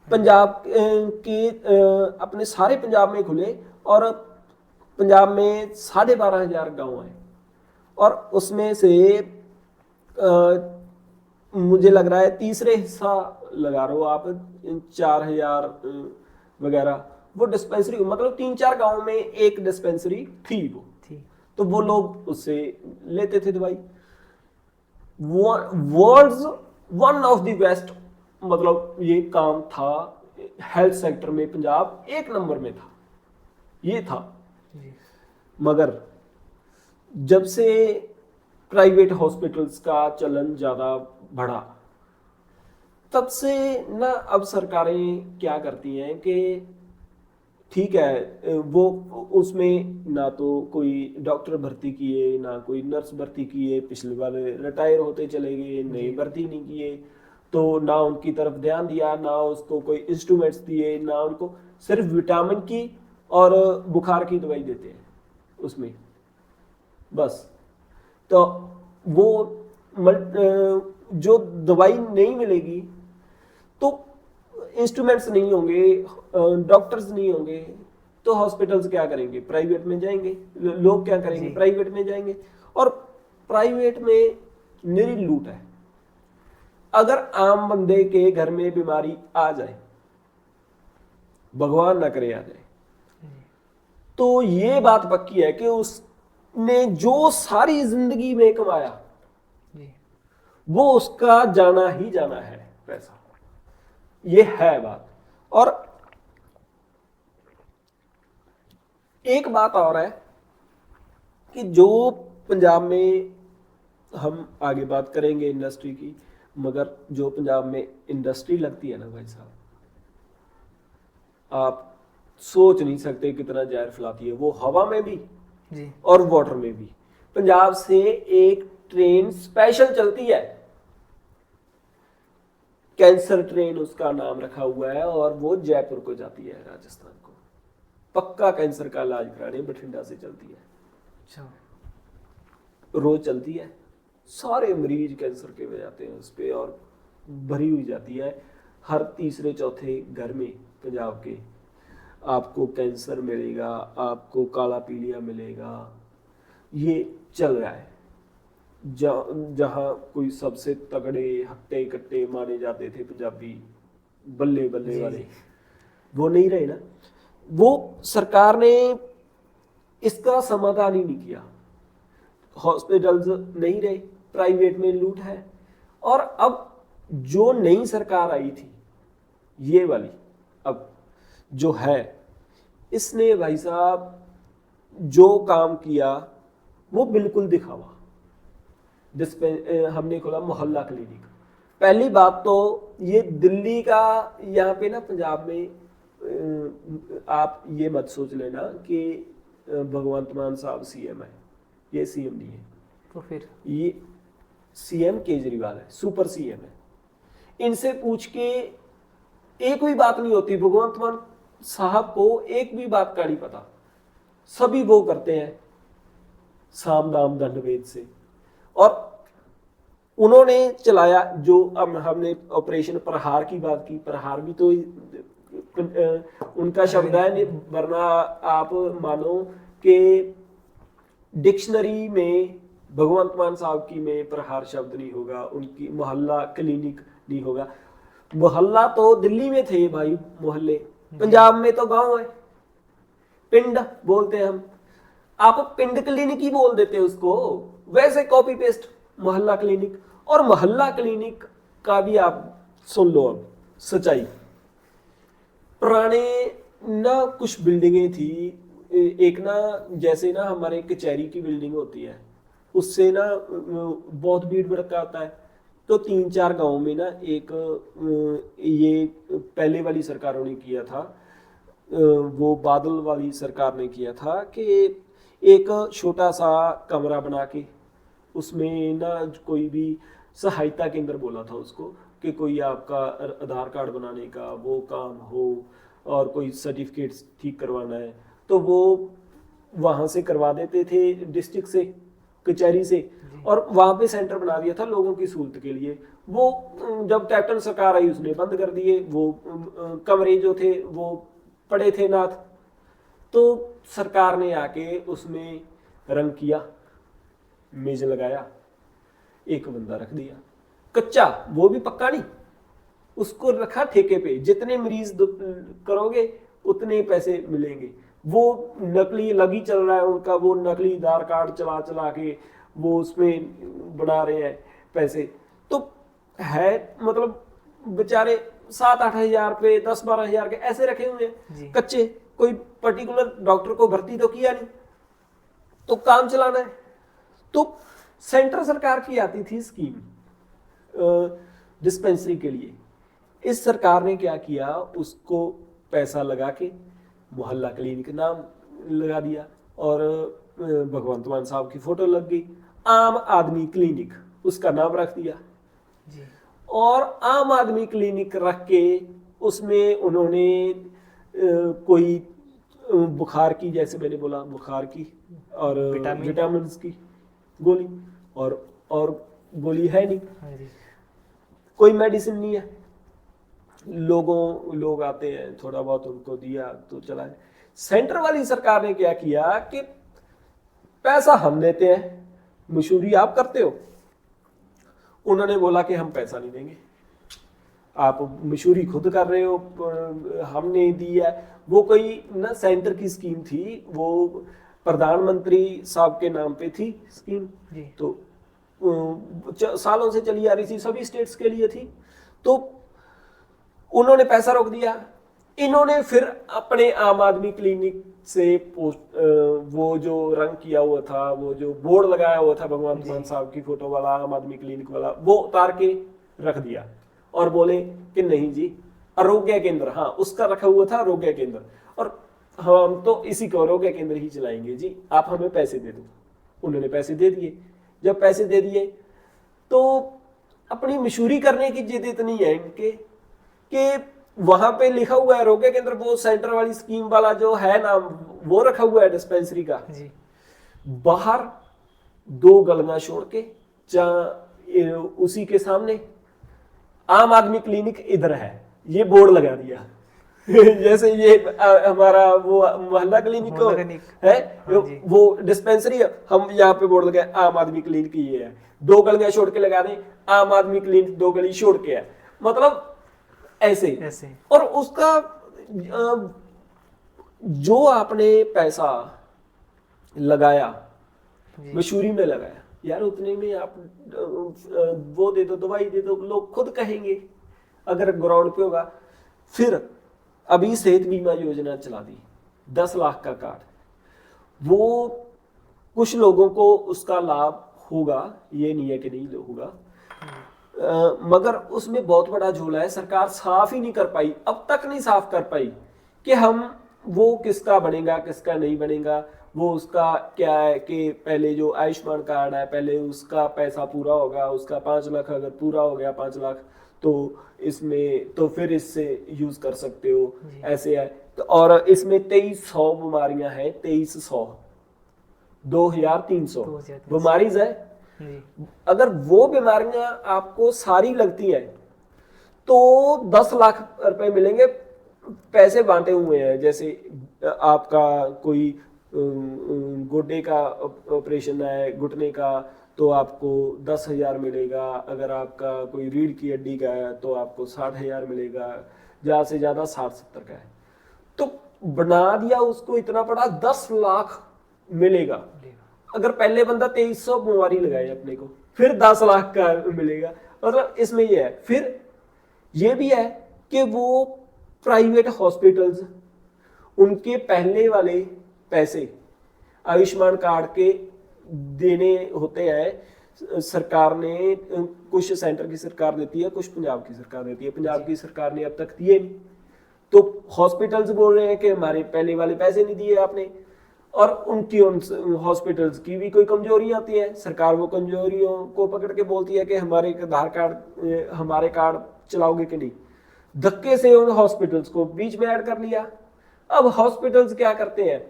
पंजाब के अपने सारे पंजाब में खुले। और पंजाब में 12,500 गांव हैं, और उसमें से मुझे लग रहा है तीसरे हिस्सा लगा रहे हो आप, 4,000 वगैरह वो डिस्पेंसरी, मतलब 3-4 गांव में एक डिस्पेंसरी थी वो। थी। तो वो लोग उससे लेते थे दवाई। World's one of the best, मतलब ये काम था हेल्थ सेक्टर में, पंजाब 1 नंबर में था, ये था। जी मगर जब से प्राइवेट हॉस्पिटल्स का चलन ज़्यादा बढ़ा, तब से ना अब सरकारें क्या करती हैं कि ठीक है, वो उसमें ना तो कोई डॉक्टर भर्ती किए, ना कोई नर्स भर्ती किए, पिछले वाले रिटायर होते चले गए, नए भर्ती नहीं किए, तो ना उनकी तरफ ध्यान दिया, ना उसको कोई इंस्ट्रूमेंट्स दिए, ना उनको, सिर्फ विटामिन की और बुखार की दवाई देते हैं उसमें बस। तो वो जो दवाई नहीं मिलेगी तो इंस्ट्रूमेंट्स नहीं होंगे, डॉक्टर्स नहीं होंगे, तो हॉस्पिटल्स क्या करेंगे? प्राइवेट में जाएंगे। लोग क्या करेंगे? प्राइवेट में जाएंगे। और प्राइवेट में निरी लूट है। अगर आम बंदे के घर में बीमारी आ जाए, भगवान ना करे आ जाए, तो ये बात पक्की है कि उसने जो सारी जिंदगी में कमाया वो उसका जाना ही जाना है पैसा, ये है बात। और एक बात और है कि जो पंजाब में, हम आगे बात करेंगे इंडस्ट्री की, मगर जो पंजाब में इंडस्ट्री लगती है ना भाई साहब, आप सोच नहीं सकते कितना जहर फैलाती है वो, हवा में भी जी और वाटर में भी। पंजाब से एक ट्रेन स्पेशल चलती है, कैंसर ट्रेन उसका नाम रखा हुआ है, और वो जयपुर को जाती है, राजस्थान को। पक्का कैंसर का इलाज कराने बठिंडा से चलती है। अच्छा, रोज चलती है, सारे मरीज कैंसर के हो जाते हैं उस पे, और भरी हुई जाती है। हर तीसरे चौथे घर में पंजाब के आपको कैंसर मिलेगा, आपको काला पीलिया मिलेगा। ये चल रहा है। जहाँ कोई सबसे तगड़े हट्टे कट्टे माने जाते थे पंजाबी, बल्ले बल्ले वाले, वो नहीं रहे ना। वो सरकार ने इसका समाधान ही नहीं किया। हॉस्पिटल्स नहीं रहे, प्राइवेट में लूट है। और अब जो नई सरकार आई थी, ये वाली अब जो है, इसने भाई साहब जो काम किया वो बिल्कुल दिखावा। हमने खोला मोहल्ला क्लिनिक। पहली बात तो ये दिल्ली का, यहाँ पे ना पंजाब में आप ये मत सोच लेना कि भगवंत मान साहब सीएम है, ये सीएम नहीं है। तो फिर ये सीएम केजरीवाल है, सुपर सीएम है। इनसे पूछ के एक भी बात नहीं होती, भगवंत मान साहब को एक भी बात का नहीं पता। सभी वो करते हैं साम दाम दंड भेद से। और उन्होंने चलाया जो, अब हमने ऑपरेशन प्रहार की बात की, प्रहार भी तो उनका शब्द है, वरना आप मानो कि डिक्शनरी में भगवंत मान साहब की में प्रहार शब्द नहीं होगा, उनकी मोहल्ला क्लिनिक नहीं होगा। मोहल्ला तो दिल्ली में थे भाई, मोहल्ले पंजाब में तो गांव है, पिंड बोलते हैं हम। आप पिंड क्लिनिक ही बोल देते उसको, वैसे कॉपी पेस्ट मोहल्ला क्लिनिक। और मोहल्ला क्लिनिक का भी आप सुन लो अब सच्चाई। पुराने ना कुछ बिल्डिंगें थी, एक ना जैसे ना हमारे कचहरी की बिल्डिंग होती है, उससे ना बहुत भीड़ भड़का आता है। तो 3-4 गांव में ना एक, ये पहले वाली सरकारों ने किया था, वो बादल वाली सरकार ने किया था कि एक छोटा सा कमरा बना के उसमें ना कोई भी सहायता केंद्र बोला था उसको, कि कोई आपका आधार कार्ड बनाने का वो काम हो, और कोई सर्टिफिकेट्स ठीक करवाना है, तो वो वहां से करवा देते थे, डिस्ट्रिक्ट से, कचहरी से, और वहां पे सेंटर बना दिया था लोगों की सहूलत के लिए। वो जब कैप्टन सरकार आई उसने बंद कर दिए। वो कमरे जो थे वो पड़े थे नाथ, तो सरकार ने आके उसमें रंग किया, मेज लगाया, एक बंदा रख दिया कच्चा, वो भी पक्का नहीं, उसको रखा ठेके पे, जितने मरीज करोगे उतने पैसे मिलेंगे। वो नकली लगी चल रहा है उनका, वो नकली आधार कार्ड चला चला के वो उसमें बना रहे हैं पैसे। तो है मतलब बेचारे 7-8 हजार पे, 10-12 हजार के ऐसे रखे हुए हैं कच्चे। कोई पर्टिकुलर डॉक्टर को भर्ती तो किया नहीं, तो काम चलाना है। तो सेंट्रल सरकार की आती थी स्कीम डिस्पेंसरी के लिए। इस सरकार ने क्या किया, उसको पैसा लगा के मोहल्ला क्लिनिक नाम लगा दिया, और भगवंत मान साहब की फोटो लग गई, आम आदमी क्लिनिक उसका नाम रख दिया जी। और आम आदमी क्लिनिक रख के उसमें उन्होंने कोई बुखार की, जैसे मैंने बोला बुखार की, और विटामिन की गोली, और गोली है नहीं, कोई मेडिसिन नहीं है। लोग आते हैं, थोड़ा बहुत उनको दिया तो चला है। सेंटर वाली सरकार ने क्या किया कि पैसा हम देते हैं, मशहूरी आप करते हो। उन्होंने बोला कि हम पैसा नहीं देंगे, आप मशहूरी खुद कर रहे हो, हमने दी है। वो कोई ना सेंटर की स्कीम थी, वो प्रधानमंत्री साहब के नाम पे थी स्कीम, तो सालों से चली आ रही थी, सभी स्टेट्स के लिए थी। तो उन्होंने पैसा रोक दिया। इन्होंने फिर अपने आम आदमी क्लिनिक से वो जो रंग किया हुआ था, वो जो बोर्ड लगाया हुआ था भगवंत मान साहब की फोटो वाला, आम आदमी क्लिनिक वाला, वो उतार के रख दिया और बोले कि नहीं जी आरोग्य केंद्र, हाँ उसका रखा हुआ था आरोग्य केंद्र, और हम तो इसी को आरोग्य केंद्र ही चलाएंगे जी, आप हमें पैसे दे दो। उन्होंने पैसे दे दिए। जब पैसे दे दिए तो अपनी मशहूरी करने की जिद इतनी है इनके कि वहां पे लिखा हुआ है आरोग्य केंद्र, वो सेंटर वाली स्कीम वाला जो है नाम वो रखा हुआ है डिस्पेंसरी का जी। बाहर 2 गलियां छोड़ के उसी के सामने आम आदमी क्लिनिक इधर है, ये बोर्ड लगा दिया। जैसे ये हमारा वो मोहल्ला क्लिनिक है, वो डिस्पेंसरी है, हम यहाँ पे बोर्ड लगाए आम आदमी क्लिनिक ये है। 2 गलियां छोड़ के लगा दें आम आदमी क्लिनिक, 2 गली छोड़ के है, मतलब ऐसे। और उसका जो आपने पैसा लगाया, मशहूरी में लगाया यार, उतने में आप वो दे दो, दवाई दे दो, लोग खुद कहेंगे अगर ग्राउंड पे होगा। फिर अभी सेहत बीमा योजना चला दी, 10 लाख का कार्ड, वो कुछ लोगों को उसका लाभ होगा, ये नहीं है कि नहीं होगा, मगर उसमें बहुत बड़ा झोला है। सरकार साफ ही नहीं कर पाई, अब तक नहीं साफ कर पाई कि हम वो किसका बनेगा किसका नहीं बनेगा। वो उसका क्या है कि पहले जो आयुष्मान कार्ड है, पहले उसका पैसा पूरा होगा, उसका 5 लाख अगर पूरा हो गया 5 लाख, तो इसमें तो फिर इससे यूज कर सकते हो, ऐसे है। तो और इसमें 2300 बीमारियां हैं, 2300, 2300 बीमारीज है। अगर वो बीमारियां आपको सारी लगती है तो 10 लाख रुपए मिलेंगे, पैसे बांटे हुए हैं। जैसे आपका कोई गोड्डे का ऑपरेशन है, घुटने का, तो आपको 10,000 मिलेगा। अगर आपका कोई रीढ़ की हड्डी का है तो आपको 60,000 मिलेगा, ज़्यादा से ज़्यादा 60-70 का है। तो बना दिया उसको इतना बड़ा, 10 लाख मिलेगा। अगर पहले बंदा 2300 बीमारी लगाए अपने को, फिर 10 लाख का मिलेगा। मतलब इसमें ये है। फिर ये भी है कि वो प्राइवेट हॉस्पिटल्स, उनके पहले वाले पैसे आयुष्मान कार्ड के देने होते हैं। सरकार ने कुछ सेंटर की सरकार देती है, कुछ पंजाब की सरकार देती है। पंजाब की सरकार ने अब तक दिए नहीं, तो हॉस्पिटल्स बोल रहे हैं कि हमारे पहले वाले पैसे नहीं दिए आपने, और उनकी उन हॉस्पिटल्स की भी कोई कमजोरी आती है। सरकार वो कमजोरियों को पकड़ के बोलती है कि हमारे आधार कार्ड, हमारे कार्ड चलाओगे कि नहीं। धक्के से उन हॉस्पिटल्स को बीच में ऐड कर लिया। अब हॉस्पिटल्स क्या करते हैं,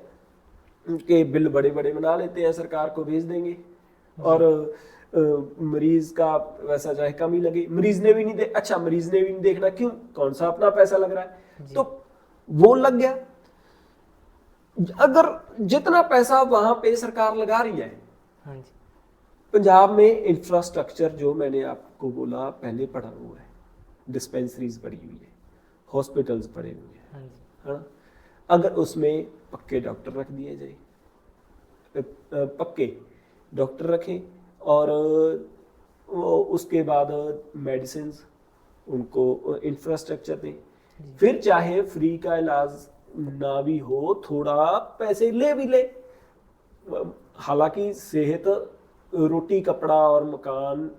के बिल बड़े बड़े बना लेते हैं, सरकार को भेज देंगे, और मरीज का वैसा चाहे कम ही लगे, मरीज ने भी नहीं मरीज ने भी नहीं देखना, क्यों, कौन सा अपना पैसा लग रहा है, तो वो लग गया। अगर जितना पैसा वहां पे सरकार लगा रही है, हाँ जी, पंजाब में इंफ्रास्ट्रक्चर जो मैंने आपको बोला पहले पढ़ा हुआ है, डिस्पेंसरीज पड़ी हुई है, हॉस्पिटल्स पड़े हुए हैं, हाँ जी, हाँ, अगर उसमें पक्के डॉक्टर रख दिए जाए, पक्के डॉक्टर रखें, और उसके बाद मेडिसिन उनको इंफ्रास्ट्रक्चर दें, फिर चाहे फ्री का इलाज ना भी हो, थोड़ा पैसे ले भी ले, हालांकि सेहत रोटी कपड़ा और मकान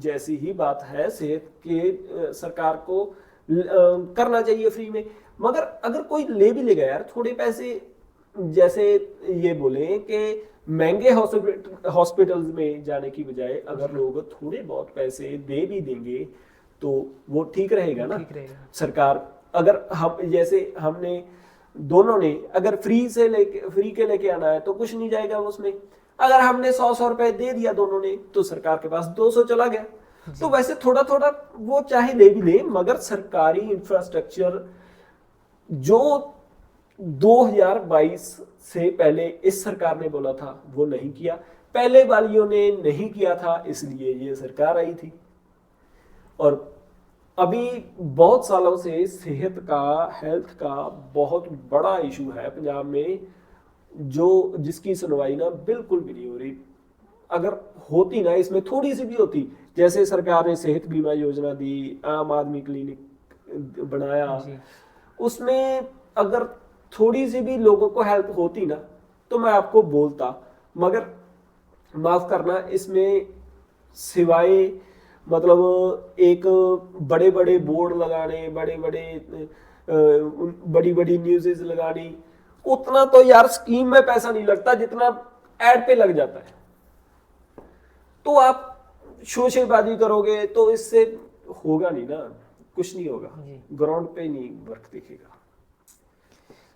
जैसी ही बात है, सेहत के सरकार को करना चाहिए फ्री में, मगर अगर कोई ले भी लेगा यार थोड़े पैसे, जैसे ये बोले कि महंगे हॉस्पिटल्स में जाने की बजाय अगर लोग थोड़े बहुत पैसे दे भी देंगे तो वो ठीक रहेगा ना। ठीक रहेगा। सरकार अगर हम जैसे हमने दोनों ने अगर फ्री के लेके आना है तो कुछ नहीं जाएगा उसमें, अगर हमने 100 रुपए दे दिया दोनों ने तो सरकार के पास 200 चला गया। तो वैसे थोड़ा थोड़ा वो चाहे ले भी ले, मगर सरकारी इंफ्रास्ट्रक्चर जो 2022 से पहले इस सरकार ने बोला था वो नहीं किया, पहले वालियों ने नहीं किया था, इसलिए ये सरकार आई थी। और अभी बहुत सालों से सेहत का, हेल्थ का बहुत बड़ा इशू है पंजाब में, जो जिसकी सुनवाई ना बिल्कुल भी नहीं हो रही। अगर होती ना, इसमें थोड़ी सी भी होती, जैसे सरकार ने सेहत बीमा योजना दी, आम आदमी क्लिनिक बनाया, उसमें अगर थोड़ी सी भी लोगों को हेल्प होती ना तो मैं आपको बोलता, मगर माफ करना, इसमें सिवाय मतलब एक बड़े बड़े बोर्ड लगाने, बड़ी बड़ी न्यूज़ेस लगानी, उतना तो यार स्कीम में पैसा नहीं लगता जितना एड पे लग जाता है। तो आप शोशेबाजी करोगे तो इससे होगा नहीं ना, कुछ नहीं होगा, ग्राउंड पे नहीं वर्क दिखेगा।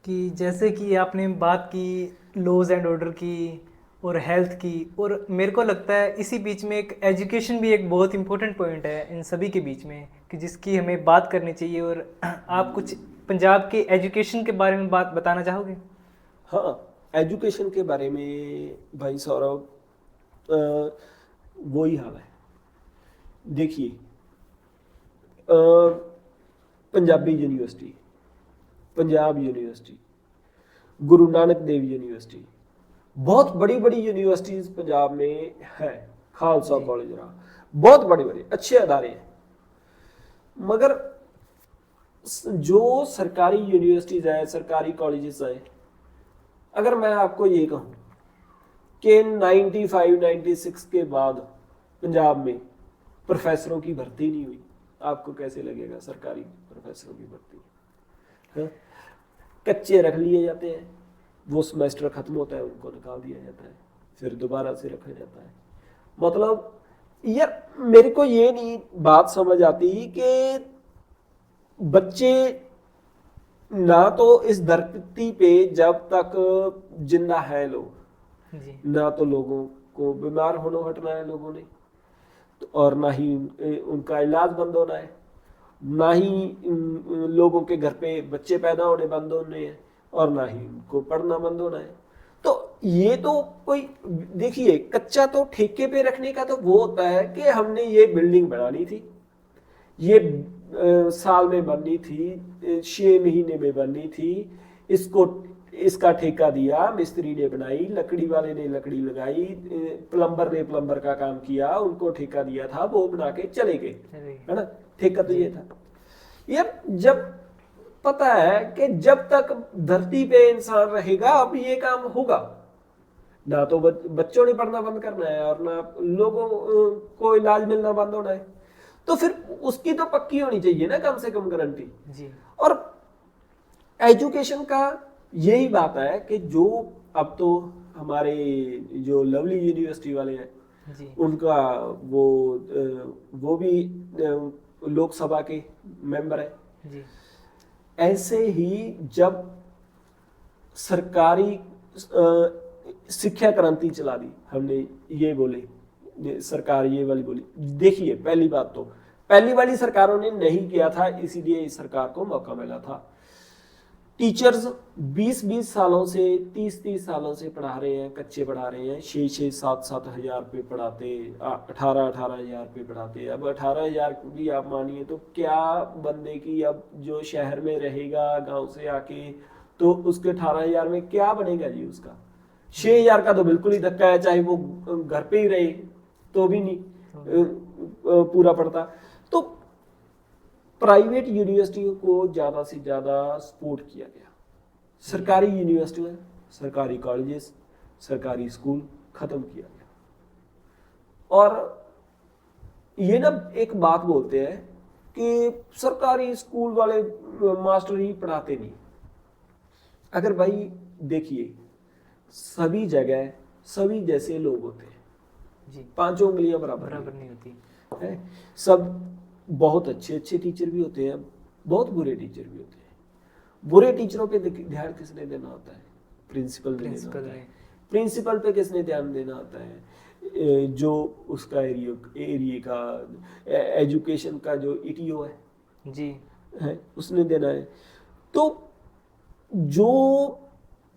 कि जैसे कि आपने बात की लॉज एंड ऑर्डर की और हेल्थ की, और मेरे को लगता है इसी बीच में एक एजुकेशन भी एक बहुत इंपॉर्टेंट पॉइंट है इन सभी के बीच में, कि जिसकी हमें बात करनी चाहिए। और आप कुछ पंजाब के एजुकेशन के बारे में बात बताना चाहोगे? हाँ, एजुकेशन के बारे में भाई सौरभ, वही हाल है। देखिए, Punjabi university, Punjab university, Guru Nanak Dev university, बहुत बड़ी बड़ी यूनिवर्सिटीज पंजाब में है, खालसा कॉलेज रहा, बहुत बड़े बड़े अच्छे अदारे हैं, मगर जो सरकारी यूनिवर्सिटीज है, सरकारी कॉलेजेस है, अगर मैं आपको ये कहूं कि 95-96 के बाद पंजाब में प्रोफेसरों की भर्ती नहीं हुई, आपको कैसे लगेगा सरकारी प्रोफेसरों की भर्ती? हाँ? कच्चे रख लिए जाते हैं, वो सेमेस्टर खत्म होता है उनको निकाल दिया जाता है, फिर दोबारा से रखा जाता है। मतलब यार मेरे को ये नहीं बात समझ आती कि बच्चे ना तो इस धरती पे जब तक जिंदा है लोग, ना तो लोगों को बीमार होना हटना है लोगों ने, और ना ही उनका इलाज बंद होना है, ना ही लोगों के घर पे बच्चे पैदा होने बंद होने हैं, और ना ही उनको पढ़ना बंद होना है। तो ये तो कोई, देखिए कच्चा तो ठेके पे रखने का तो वो होता है कि हमने ये बिल्डिंग बनानी थी, ये साल में बननी थी, 6 महीने में बननी थी, इसका ठेका दिया, मिस्त्री ने बनाई, लकड़ी वाले ने लकड़ी लगाई, प्लम्बर ने प्लम्बर का काम किया, उनको ठेका दिया था, वो बना के चले गए, है ना, ठेका तो ये था यार। जब पता है कि जब तक धरती पे इंसान रहेगा अब ये काम होगा, ना तो बच्चों ने पढ़ना बंद करना है और ना लोगों को इलाज मिलना बंद होना है, तो फिर उसकी तो पक्की होनी चाहिए ना कम से कम गारंटी जी। और एजुकेशन का यही बात है कि जो अब तो हमारे जो लवली यूनिवर्सिटी वाले हैं जी, उनका वो भी लोकसभा के मेंबर है जी। ऐसे ही जब सरकारी शिक्षा क्रांति चला दी हमने, ये बोले सरकार, ये वाली बोली। देखिए पहली बात तो पहली वाली सरकारों ने नहीं किया था, इसीलिए इस सरकार को मौका मिला था। टीचर्स 20-20 सालों से 30-30 सालों से पढ़ा रहे हैं, कच्चे पढ़ा रहे हैं, 6-6, 7-7 हजार रुपये पढ़ाते, 18-18 हजार रुपये पढ़ाते। अब 18 हजार भी आप मानिए तो क्या बंदे की, अब जो शहर में रहेगा गांव से आके, तो उसके 18 हजार में क्या बनेगा जी उसका? 6 हजार का तो बिल्कुल ही धक्का है, चाहे वो घर पे ही रहे तो भी नहीं पूरा पड़ता। तो प्राइवेट यूनिवर्सिटियों को ज़्यादा से ज़्यादा सपोर्ट किया गया। सरकारी यूनिवर्सिटियाँ, सरकारी कॉलेजेस, सरकारी स्कूल ख़त्म किया गया। और ये ना एक बात बोलते हैं कि सरकारी स्कूल वाले मास्टर ही पढ़ाते नहीं। अगर भाई देखिए, सभी जगह सभी जैसे लोग होते हैं जी, पांचों उंगलियां बराबर नहीं होती है। सब बहुत अच्छे टीचर भी होते हैं, बहुत बुरे टीचर भी होते हैं। बुरे टीचरों पे ध्यान किसने देना होता है? प्रिंसिपल ने। प्रिंसिपल पे किसने ध्यान देना होता है? जो उसका एरिया का एजुकेशन का जो ईटीओ है जी है, उसने देना है। तो जो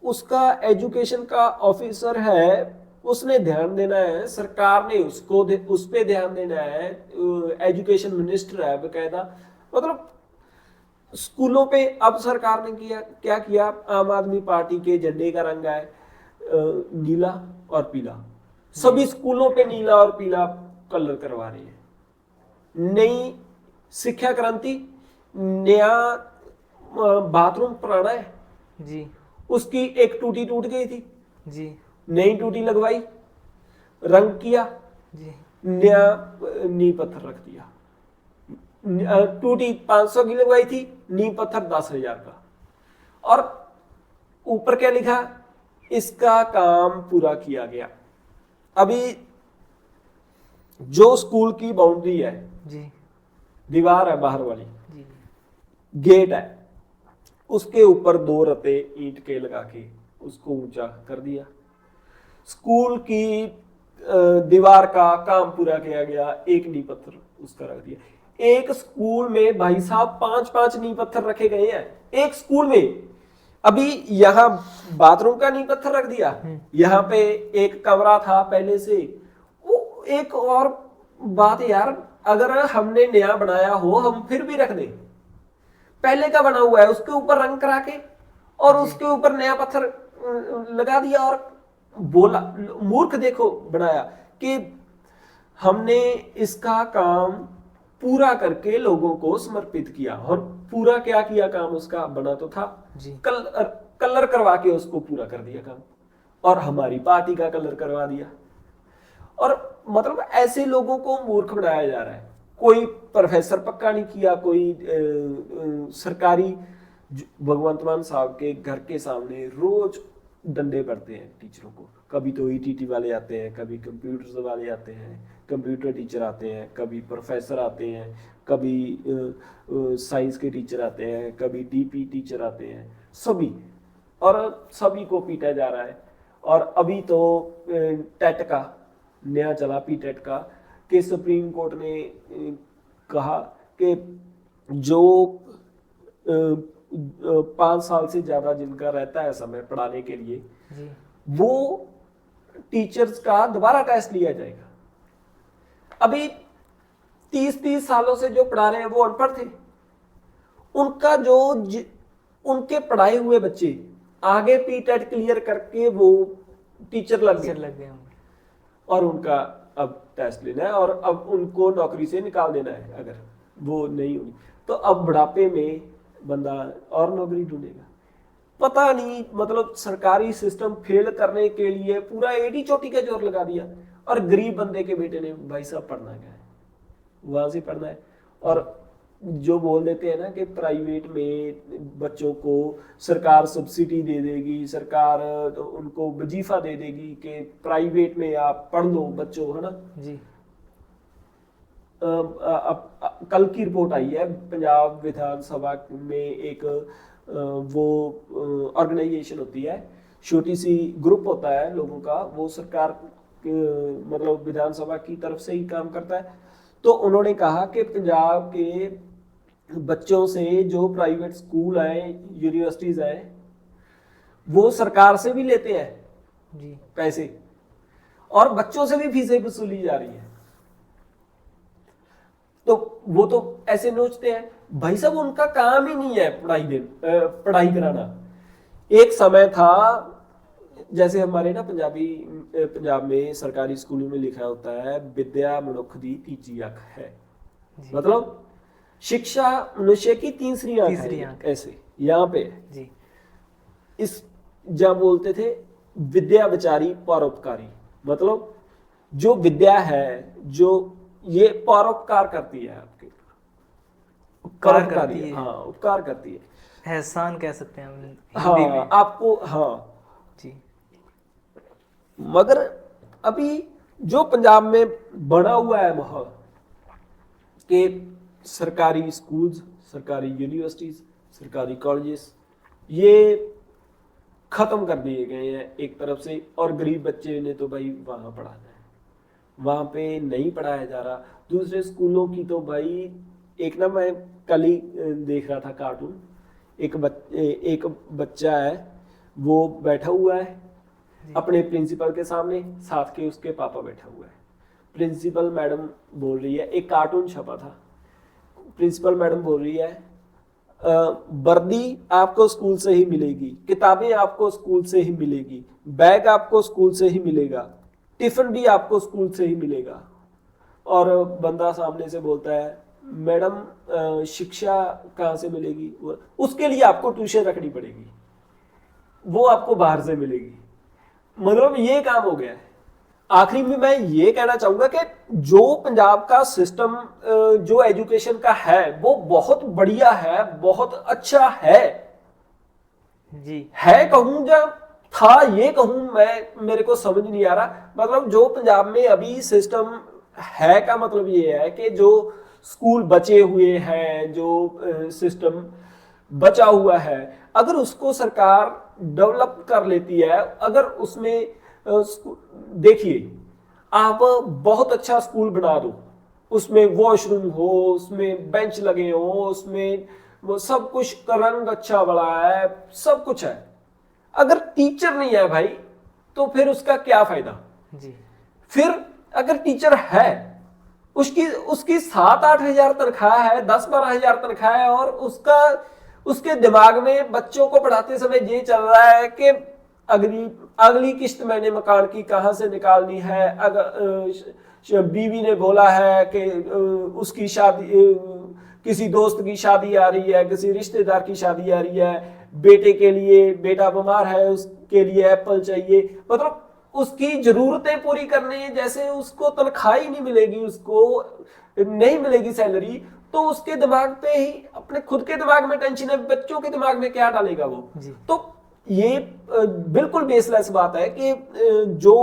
उसका एजुकेशन का ऑफिसर है उसने ध्यान देना है, सरकार ने उस पे ध्यान देना है। एजुकेशन मिनिस्टर है बकायदा, मतलब स्कूलों पे। अब सरकार ने क्या किया? आम आदमी पार्टी के झंडे का रंग है नीला और पीला, सभी स्कूलों पे नीला और पीला कलर करवा रही है। नई शिक्षा क्रांति, नया बाथरूम पुराना है जी, उसकी एक टूटी टूट गई थी जी, नई टूटी लगवाई, रंग किया जी, नया नींव पत्थर रख दिया। टूटी 500 की लगवाई थी, नींव पत्थर 10,000 का। और ऊपर क्या लिखा? इसका काम पूरा किया गया। अभी जो स्कूल की बाउंड्री है जी, दीवार है बाहर वाली जी, गेट है, उसके ऊपर 2 रत्ते ईंट के लगा के उसको ऊंचा कर दिया। स्कूल की दीवार का काम पूरा किया गया, एक नींव पत्थर उसका रख दिया। एक स्कूल में भाई साहब 5-5 नींव पत्थर रखे गए हैं एक स्कूल में। अभी यहाँ बाथरूम का नींव पत्थर रख दिया, यहाँ पे एक कमरा था पहले से। वो एक और बात यार, अगर हमने नया बनाया हो हम फिर भी रख दें, पहले का बना हुआ है उसके ऊपर रंग करा के और उसके ऊपर नया पत्थर लगा दिया। और बोला, मूर्ख देखो बनाया कि हमने इसका काम पूरा करके लोगों को समर्पित किया। और पूरा क्या किया काम? उसका बना तो था जी, कलर करवा के उसको पूरा कर दिया काम, और हमारी पार्टी का कलर करवा दिया। और मतलब ऐसे लोगों को मूर्ख बनाया जा रहा है। कोई प्रोफेसर पक्का नहीं किया, कोई सरकारी। भगवंत मान साहब के घर के सामने रोज डंडे पड़ते हैं टीचरों को। कभी तो ईटीटी वाले आते हैं, कभी कंप्यूटर वाले आते हैं, कंप्यूटर टीचर आते हैं, कभी प्रोफेसर आते हैं, कभी साइंस के टीचर आते हैं, कभी डीपी टीचर आते हैं, सभी। और सभी को पीटा जा रहा है। और अभी तो टेट का नया चला, पीटेट का, कि सुप्रीम कोर्ट ने कहा कि जो 5 साल से ज्यादा जिनका रहता है समय पढ़ाने के लिए जी, वो टीचर्स का दोबारा टेस्ट लिया जाएगा। अभी 30-30 सालों से जो पढ़ा रहे हैं वो अनपढ़ थे, उनका जो उनके पढ़ाए हुए बच्चे आगे पीटेट क्लियर करके वो टीचर लग गए और उनका अब टेस्ट लेना है और अब उनको नौकरी से निकाल देना है। अगर वो नहीं हुई तो अब बुढ़ापे में बंदा और नौकरी ढूंढेगा। पता नहीं, मतलब सरकारी सिस्टम फेल करने के लिए पूरा एडी चोटी का जोर लगा दिया। और गरीब बंदे के बेटे ने भाई साहब पढ़ना है, वहां से पढ़ना है। और जो बोल देते हैं ना कि प्राइवेट में बच्चों को सरकार सब्सिडी दे देगी, सरकार उनको वजीफा दे देगी कि प्राइवेट में आप पढ़ लो बच्चों, है ना जी। कल की रिपोर्ट आई है पंजाब विधानसभा में, एक वो ऑर्गेनाइजेशन होती है छोटी सी ग्रुप होता है लोगों का, वो सरकार मतलब विधानसभा की तरफ से ही काम करता है। तो उन्होंने कहा कि पंजाब के बच्चों से जो प्राइवेट स्कूल हैं, यूनिवर्सिटीज हैं, वो सरकार से भी लेते हैं जी पैसे, और बच्चों से भी फीसें वसूली जा रही है। तो वो तो ऐसे नोचते हैं भाई साहब, उनका काम ही नहीं है पढ़ाई कराना। एक समय था, जैसे हमारे ना पंजाब में सरकारी स्कूलों में लिखा होता है, विद्या मनुख दी तीजी अख है, मतलब शिक्षा मनुष्य की तीसरी आंख है। ऐसे यहाँ पे जी इस जब बोलते थे विद्या विचारी परोपकारी, मतलब जो विद्या है, जो ये परोपकार करती है, आपके उपकार करती है। हाँ, उपकार करती है, एहसान कह सकते हैं हम हिंदी हाँ में। आपको, हाँ जी मगर अभी जो पंजाब में बना हुआ है माहौल कि सरकारी स्कूल्स, सरकारी यूनिवर्सिटीज, सरकारी कॉलेजेस ये खत्म कर दिए गए हैं एक तरफ से, और गरीब बच्चे ने तो भाई वहां पढ़ाना है, वहां पे नहीं पढ़ाया जा रहा। दूसरे स्कूलों की तो भाई, एक ना मैं कल ही देख रहा था कार्टून, एक बच्चा है, वो बैठा हुआ है अपने प्रिंसिपल के सामने, साथ के उसके पापा बैठा हुआ है। प्रिंसिपल मैडम बोल रही है, एक कार्टून छपा था, प्रिंसिपल मैडम बोल रही है वर्दी आपको स्कूल से ही मिलेगी, किताबें आपको स्कूल से ही मिलेगी, बैग आपको स्कूल से ही मिलेगा, टिफिन भी आपको स्कूल से ही मिलेगा। और बंदा सामने से बोलता है मैडम शिक्षा कहाँ से मिलेगी, उसके लिए आपको ट्यूशन रखनी पड़ेगी, वो आपको बाहर से मिलेगी। मतलब ये काम हो गया है। आखिरी में मैं ये कहना चाहूंगा कि जो पंजाब का सिस्टम जो एजुकेशन का है वो बहुत बढ़िया है, बहुत अच्छा है जी है कहूं या था, ये कहूं मैं, मेरे को समझ नहीं आ रहा। मतलब जो पंजाब में अभी सिस्टम है का मतलब ये है कि जो स्कूल बचे हुए हैं, जो सिस्टम बचा हुआ है, अगर उसको सरकार डेवलप कर लेती है, अगर उसमें देखिए आप बहुत अच्छा स्कूल बना दो, उसमें वॉशरूम हो, उसमें बेंच लगे हो, उसमें वो सब कुछ का रंग अच्छा बड़ा है, सब कुछ है, अगर टीचर नहीं है भाई तो फिर उसका क्या फायदा। जी फिर अगर टीचर है, उसकी 7-8 हजार तनख्वाह है, 10-12 हजार तनख्वाह है, और उसके दिमाग में बच्चों को पढ़ाते समय ये चल रहा है कि अगली किस्त मैंने मकान की कहां से निकालनी है, अगर बीवी ने बोला है कि उसकी शादी, किसी दोस्त की शादी आ रही है, किसी रिश्तेदार की शादी आ रही है, बेटे के लिए, बेटा बीमार है उसके लिए एप्पल चाहिए, मतलब उसकी जरूरतें पूरी करने, जैसे उसको तनख्वाह ही नहीं मिलेगी, उसको नहीं मिलेगी सैलरी, तो उसके दिमाग पे ही, अपने खुद के दिमाग में टेंशन है, बच्चों के दिमाग में क्या डालेगा वो। तो ये बिल्कुल बेसलेस बात है कि जो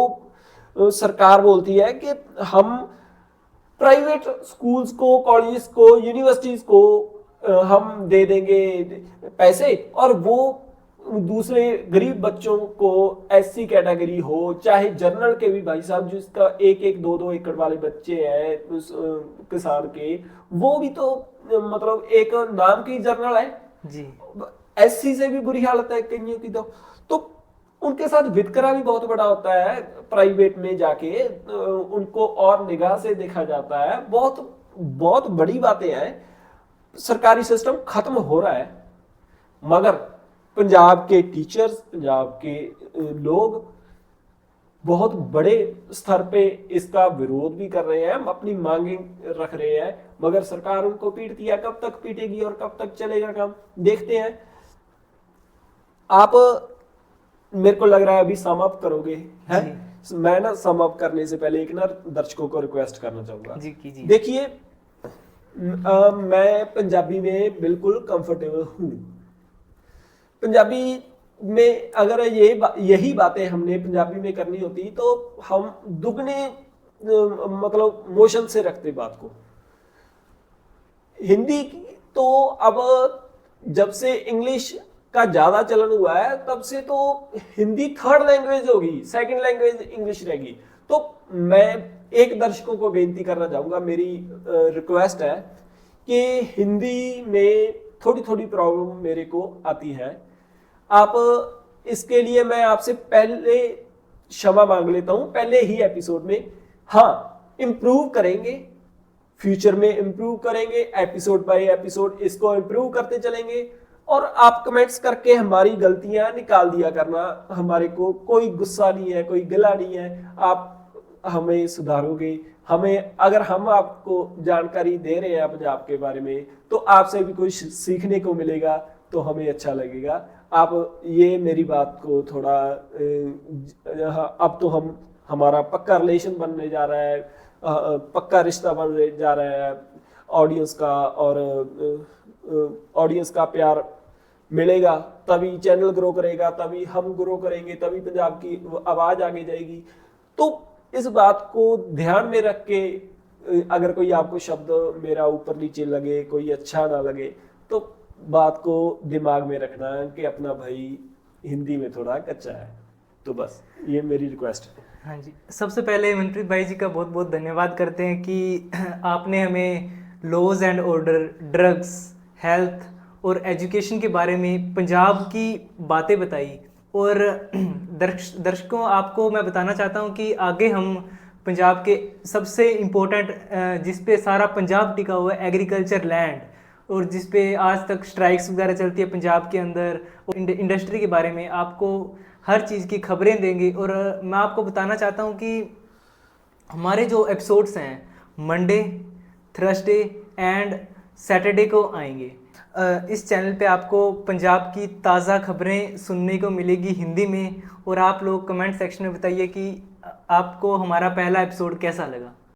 सरकार बोलती है कि हम प्राइवेट स्कूल्स को, कॉलेजेस को, यूनिवर्सिटीज को हम दे देंगे पैसे, और वो दूसरे गरीब बच्चों को, एससी कैटेगरी हो चाहे जनरल के भी भाई साहब, जिसका 1-2 एकड़ वाले बच्चे हैं उस किसान के, वो भी तो मतलब एक नाम की जनरल है जी। एससी से भी बुरी हालत है कईयों की। तो उनके साथ वितकरा भी बहुत बड़ा होता है, प्राइवेट में जाके उनको और निगाह से देखा जाता है, बहुत बहुत बड़ी बातें हैं। सरकारी सिस्टम खत्म हो रहा है, मगर पंजाब के टीचर्स, पंजाब के लोग बहुत बड़े स्तर पे इसका विरोध भी कर रहे हैं, अपनी मांगे रख रहे हैं, मगर सरकार उनको पीटती है। कब तक पीटेगी और कब तक चलेगा काम, देखते हैं। आप, मेरे को लग रहा है अभी सम अप करोगे, है? मैं ना सम अप करने से पहले एक ना दर्शकों को रिक्वेस्ट करना चाहूंगा। देखिए, मैं पंजाबी में बिल्कुल कंफर्टेबल हूं। पंजाबी में अगर यही बातें हमने पंजाबी में करनी होती तो हम दुगने मतलब मोशन से रखते बात को। हिंदी तो अब जब से इंग्लिश का ज्यादा चलन हुआ है तब से तो हिंदी थर्ड लैंग्वेज होगी, सेकंड लैंग्वेज इंग्लिश रहेगी। तो मैं एक दर्शकों को बेनती करना चाहूंगा, मेरी रिक्वेस्ट है कि हिंदी में थोड़ी थोड़ी प्रॉब्लम मेरे को आती है। आप इसके लिए मैं आपसे पहले क्षमा मांग लेता हूं पहले ही एपिसोड में। हाँ, इम्प्रूव करेंगे, फ्यूचर में इम्प्रूव करेंगे, एपिसोड बाय एपिसोड इसको इम्प्रूव करते चलेंगे। और आप कमेंट्स करके हमारी गलतियां निकाल दिया करना, हमारे को कोई गुस्सा नहीं है, कोई गिला नहीं है, आप हमें सुधारोगे। हमें अगर हम आपको जानकारी दे रहे हैं पंजाब के बारे में तो आपसे भी कुछ सीखने को मिलेगा, तो हमें अच्छा लगेगा। आप ये मेरी बात को थोड़ा अब तो हमारा पक्का रिलेशन बनने जा रहा है, पक्का रिश्ता बनने जा रहा है ऑडियंस का, और ऑडियंस का प्यार मिलेगा तभी चैनल ग्रो करेगा, तभी हम ग्रो करेंगे, तभी पंजाब की आवाज आगे जाएगी। तो इस बात को ध्यान में रख के अगर कोई आपको शब्द मेरा ऊपर नीचे लगे, कोई अच्छा ना लगे, तो बात को दिमाग में रखना कि अपना भाई हिंदी में थोड़ा कच्चा है। तो बस ये मेरी रिक्वेस्ट है। हाँ जी, सबसे पहले मनप्रीत भाई जी का बहुत बहुत धन्यवाद करते हैं कि आपने हमें laws and order, drugs, health और एजुकेशन के बारे में पंजाब की बातें बताई। और दर्शकों, आपको मैं बताना चाहता हूँ कि आगे हम पंजाब के सबसे इम्पोर्टेंट जिस पे सारा पंजाब टिका हुआ है, एग्रीकल्चर लैंड, और जिस पे आज तक स्ट्राइक्स वगैरह चलती है पंजाब के अंदर, इंडस्ट्री के बारे में आपको हर चीज़ की खबरें देंगे। और मैं आपको बताना चाहता हूँ कि हमारे जो एपिसोड्स हैं मंडे, थर्सडे एंड सैटरडे को आएंगे। इस चैनल पे आपको पंजाब की ताज़ा खबरें सुनने को मिलेगी हिंदी में। और आप लोग कमेंट सेक्शन में बताइए कि आपको हमारा पहला एपिसोड कैसा लगा।